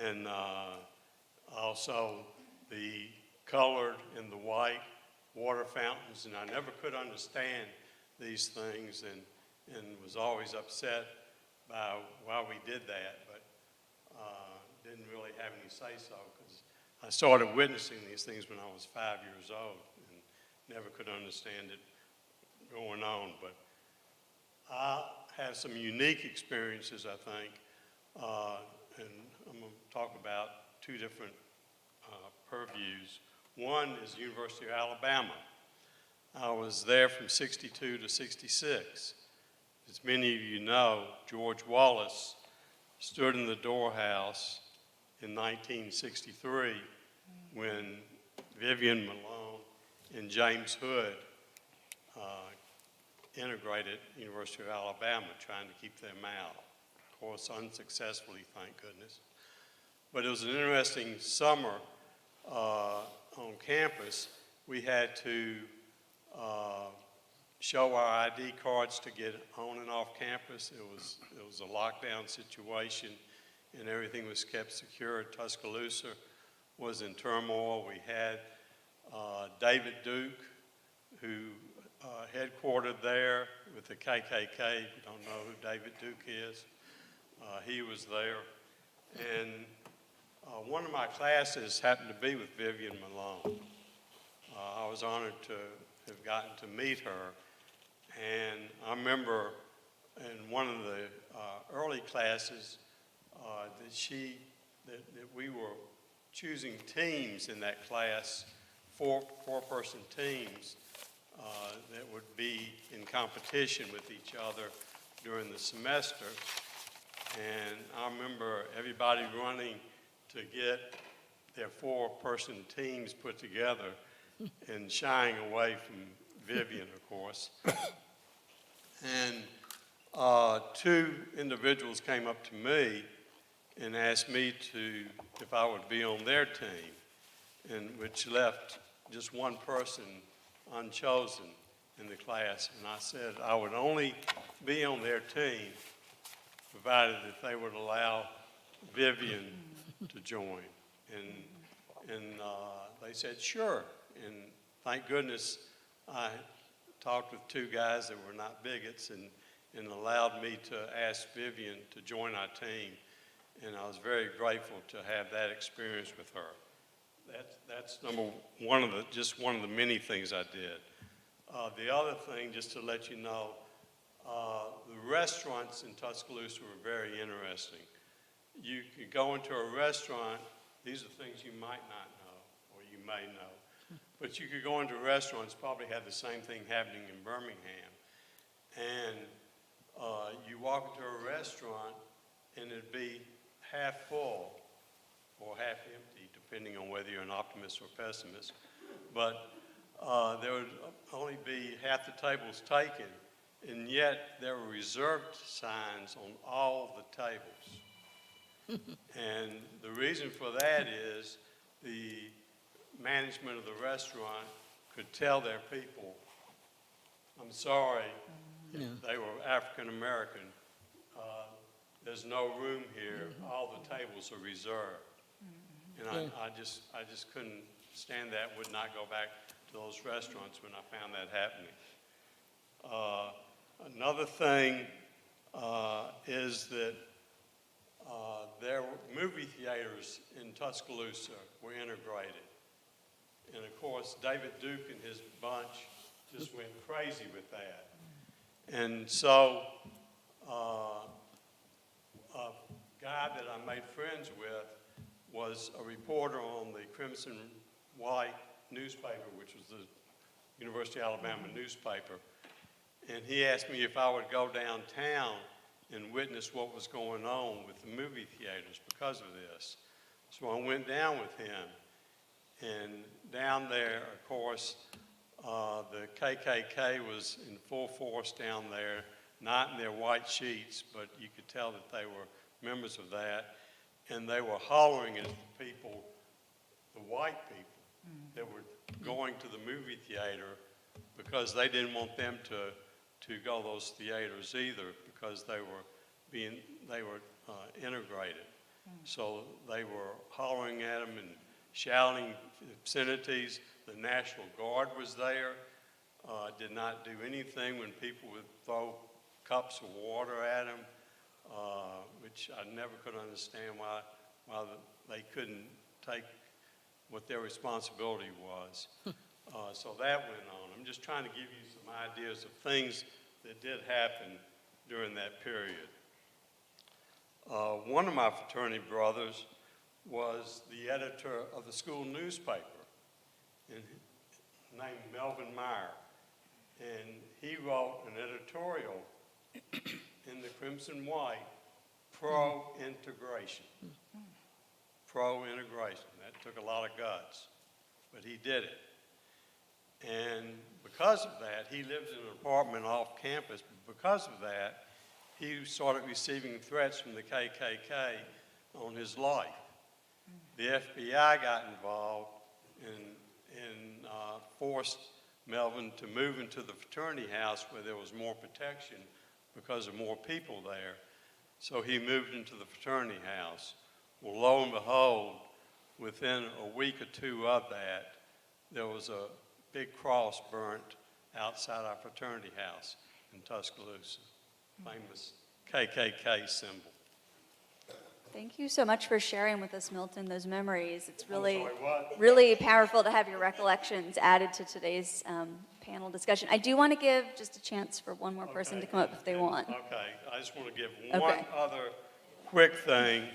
and also the colored and the white water fountains, and I never could understand these things, and was always upset by why we did that, but didn't really have any say-so, because I started witnessing these things when I was 5 years old, and never could understand it going on. But I had some unique experiences, I think, and I'm going to talk about two different purviews. One is the University of Alabama. I was there from 62 to 66. As many of you know, George Wallace stood in the doorhouse in 1963 when Vivian Malone and James Hood integrated University of Alabama, trying to keep them out. Of course, unsuccessfully, thank goodness. But it was an interesting summer on campus. We had to show our ID cards to get on and off campus. It was a lockdown situation, and everything was kept secure. Tuscaloosa was in turmoil. We had David Duke, who headquartered there with the KKK. If you don't know who David Duke is, he was there. And one of my classes happened to be with Vivian Malone. I was honored to have gotten to meet her. And I remember in one of the early classes that we were choosing teams in that class, four-person teams that would be in competition with each other during the semester. And I remember everybody running to get their four-person teams put together and shying away from Vivian, of course. And two individuals came up to me and asked me if I would be on their team, and which left just one person unchosen in the class. And I said I would only be on their team provided that they would allow Vivian to join. And they said, sure. And thank goodness I talked with two guys that were not bigots and allowed me to ask Vivian to join our team. And I was very grateful to have that experience with her. That's one of the many things I did. The other thing, just to let you know, the restaurants in Tuscaloosa were very interesting. You could go into a restaurant, these are things you might not know, or you may know, but you could go into restaurants, probably have the same thing happening in Birmingham, and you walk into a restaurant and it'd be half full or half empty, depending on whether you're an optimist or pessimist, but there would only be half the tables taken, and yet there were reserved signs on all the tables. And the reason for that is the management of the restaurant could tell their people, I'm sorry, if they were African American, there's no room here, all the tables are reserved. And I just couldn't stand that, would not go back to those restaurants when I found that happening. Another thing is that there were movie theaters in Tuscaloosa were integrated. And of course, David Duke and his bunch just went crazy with that. And so a guy that I made friends with was a reporter on the Crimson White newspaper, which was the University of Alabama newspaper. And he asked me if I would go downtown and witness what was going on with the movie theaters because of this. So I went down with him. And down there, of course, the KKK was in full force down there, not in their white sheets, but you could tell that they were members of that. And they were hollering at the people, the white people, that were going to the movie theater because they didn't want them to go those theaters either because they were integrated. So they were hollering at them and shouting obscenities. The National Guard was there, did not do anything when people would throw cups of water at them, which I never could understand why they couldn't take what their responsibility was. So that went on. I'm just trying to give you some ideas of things that did happen during that period. One of my fraternity brothers was the editor of the school newspaper, named Melvin Meyer. And he wrote an editorial in the Crimson White, pro-integration. Pro-integration. That took a lot of guts, but he did it. And because of that, he lived in an apartment off campus. Because of that, he started receiving threats from the KKK on his life. The FBI got involved and forced Melvin to move into the fraternity house where there was more protection because of more people there. So he moved into the fraternity house. Well, lo and behold, within a week or two of that, there was a big cross burnt outside our fraternity house in Tuscaloosa, famous KKK symbol. Thank you so much for sharing with us, Milton, those memories. It's really, sorry, what? really powerful to have your recollections added to today's panel discussion. I do want to give just a chance for one more person to come up if they want. Okay, I just want to give Okay. one other quick thing,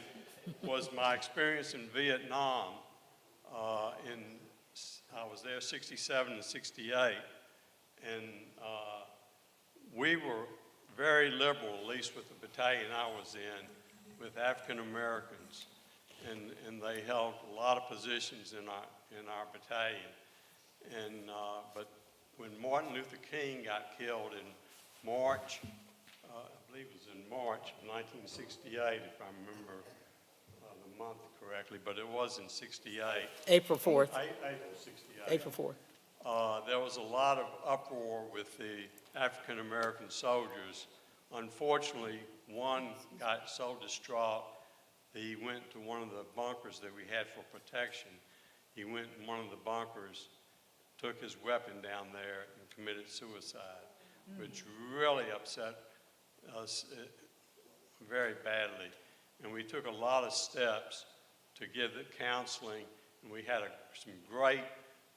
was my experience in Vietnam. I was there 67 and 68, and we were very liberal, at least with the battalion I was in, with African Americans, and they held a lot of positions in our battalion. And but when Martin Luther King got killed in March, I believe it was in March of 1968, if I remember the month correctly, but it was in 68. April 4th. April 68. April 4th. There was a lot of uproar with the African American soldiers. Unfortunately, one got so distraught that he went to one of the bunkers that we had for protection. He went in one of the bunkers, took his weapon down there, and committed suicide, which really upset us very badly. And we took a lot of steps to give the counseling, and we had some great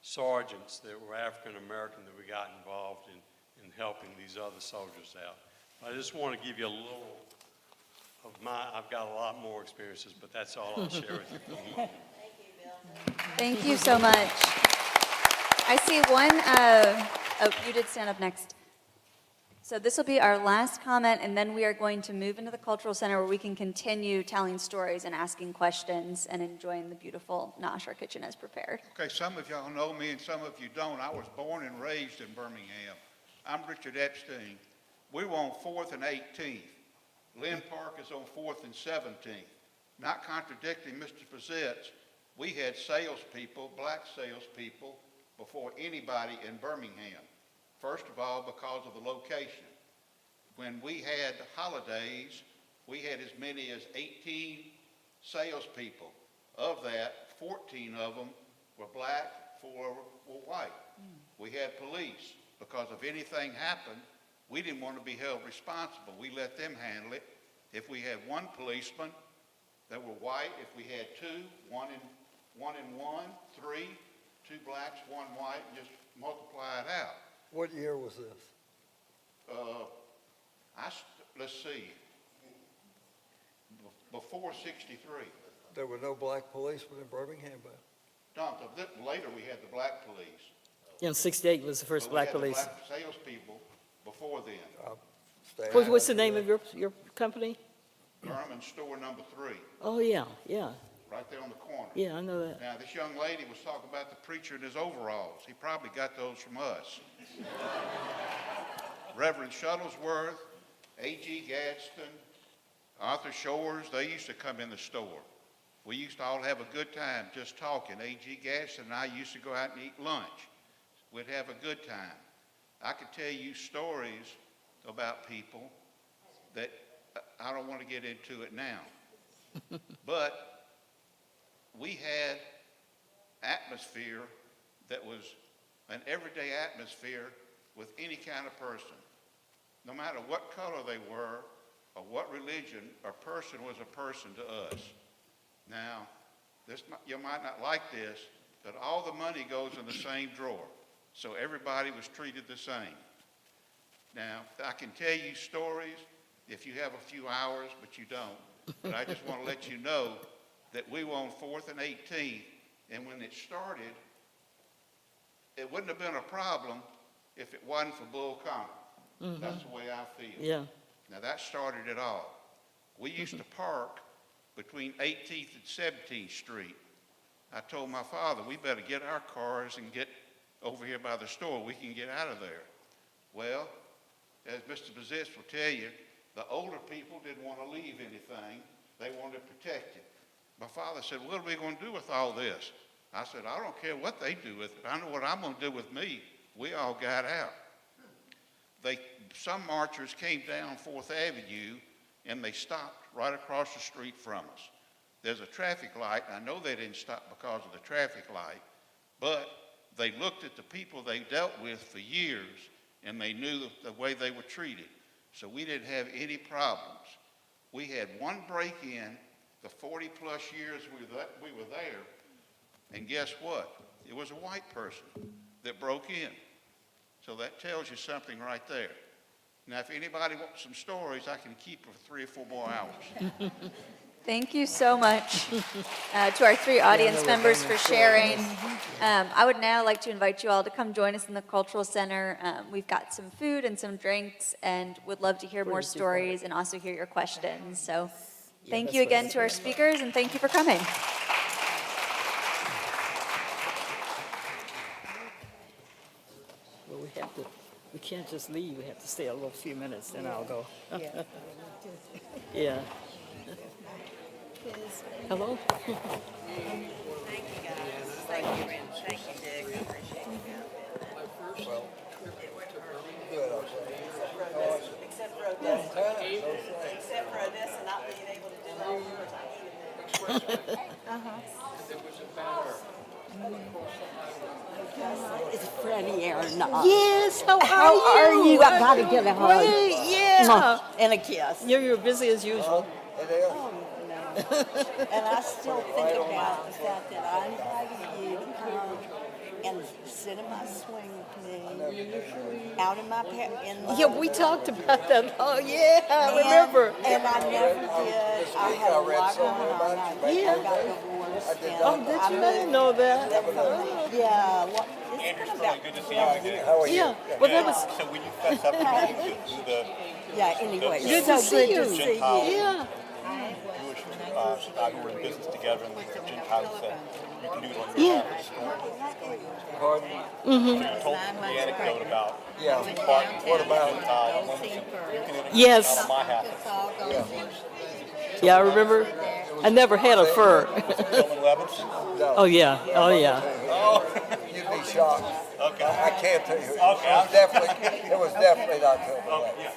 sergeants that were African American that we got involved in helping these other soldiers out. I just want to give you a little of I've got a lot more experiences, but that's all I'll share with you for the moment. Thank you so much. I see one, oh, you did stand up next. So this will be our last comment, and then we are going to move into the Cultural Center where we can continue telling stories and asking questions and enjoying the beautiful nosh our kitchen has prepared. Okay, some of y'all know me and some of you don't. I was born and raised in Birmingham. I'm Richard Epstein. We were on 4th and 18th. Lynn Park is on 4th and 17th. Not contradicting Mr. Pazitz, we had salespeople, black salespeople, before anybody in Birmingham. First of all, because of the location. When we had holidays, we had as many as 18 salespeople. Of that, 14 of them were black, 4 were white. We had police. Because if anything happened, we didn't want to be held responsible. We let them handle it. If we had one policeman that were white, if we had 2, one and one, 3, 2 blacks, 1 white, and just multiply it out. What year was this? Let's see. Before 63. There were no black policemen in Birmingham, but No, later we had the black police. Yeah, 68 was the first But black we had police. the black salespeople before then. What's the name of your company? Garmin store number 3, Oh, yeah, yeah, right there on the corner. yeah, I know that. Now, this young lady was talking about the preacher in his overalls. He probably got those from us. Reverend Shuttlesworth, A.G. Gadsden, Arthur Shores, they used to come in the store. We used to all have a good time just talking. A.G. Gadsden and I used to go out and eat lunch. We'd have a good time. I could tell you stories about people that I don't want to get into it now. But we had atmosphere that was an everyday atmosphere with any kind of person. No matter what color they were or what religion, a person was a person to us. Now, you might not like this, but all the money goes in the same drawer. So everybody was treated the same. Now, I can tell you stories if you have a few hours, but you don't. But I just want to let you know that we were on 4th and 18th, and when it started, it wouldn't have been a problem if it wasn't for Bull Connor. That's the way I feel. Yeah. Now, that started it all. We used to park between 18th and 17th Street. I told my father, we better get our cars and get over here by the store. We can get out of there. Well, as Mr. Bazis will tell you, the older people didn't want to leave anything. They wanted to protect it. My father said, what are we going to do with all this? I said, I don't care what they do with it. I know what I'm going to do with me. We all got out. Some marchers came down 4th Avenue, and they stopped right across the street from us. There's a traffic light. I know they didn't stop because of the traffic light, but they looked at the people they dealt with for years, and they knew the way they were treated. So we didn't have any problems. We had one break-in the 40-plus years we were there, and guess what? It was a white person that broke in. So that tells you something right there. Now, if anybody wants some stories, I can keep for 3 or 4 more hours. Thank you so much to our 3 audience members for sharing. I would now like to invite you all to come join us in the Cultural Center. We've got some food and some drinks, and would love to hear more stories and also hear your questions. So thank you again to our speakers, and thank you for coming. Well, we can't just leave. We have to stay a little few minutes, then I'll go. Yeah. Hello? Thank you, guys. Thank you, Ren. Thank you, Dick. I appreciate you. Except for Odessa not being able to do all the Is Freddie or not? Yes, how How are you? I gotta get a hug. Great, yeah. And a kiss. You're busy as usual. And I still think about the fact that I invited you to come and sit in my swing with me, out in my Yeah, we talked about that. Oh, yeah, I remember. And I never did. I had a lot going on. I got divorced. Oh, did you? I didn't know that. Yeah, well, it's been about Good to see you again. Yeah, well, that was So when you fess up to the yeah. Anyway, good so to see good you. to see you. Yeah. Jewish guy who were in business together and the Gentiles said, you can do it on your behalf at the store. Pardon? So you told the anecdote about Spartan, what about Gentile, you can interview Yes. on my half. Yeah, I remember. I never had a fur. Gentleman Levins? Oh, yeah. Oh, yeah. You'd be shocked. Okay. I can't tell you. Okay. It was definitely not Tilden Okay, Levins. yeah.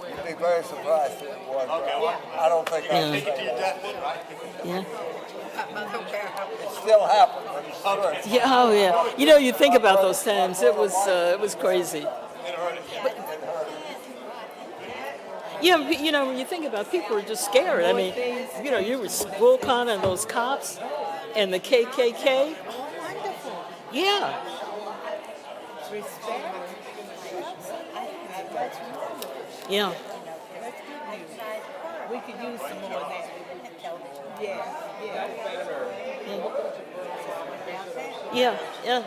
You'd be very surprised if it was. I don't think I Take it to your deathbed, right? Yeah. It still happened, but it's sure. Yeah, oh, yeah. You know, you think about those times. It was crazy. Yeah, you know, when you think about it, people were just scared. I mean, you know, you were Wilcon and those cops and the KKK. Wonderful. Yeah. Respect. That's wonderful. Yeah. We could use some more of that. Yeah, yeah. Yeah, yeah.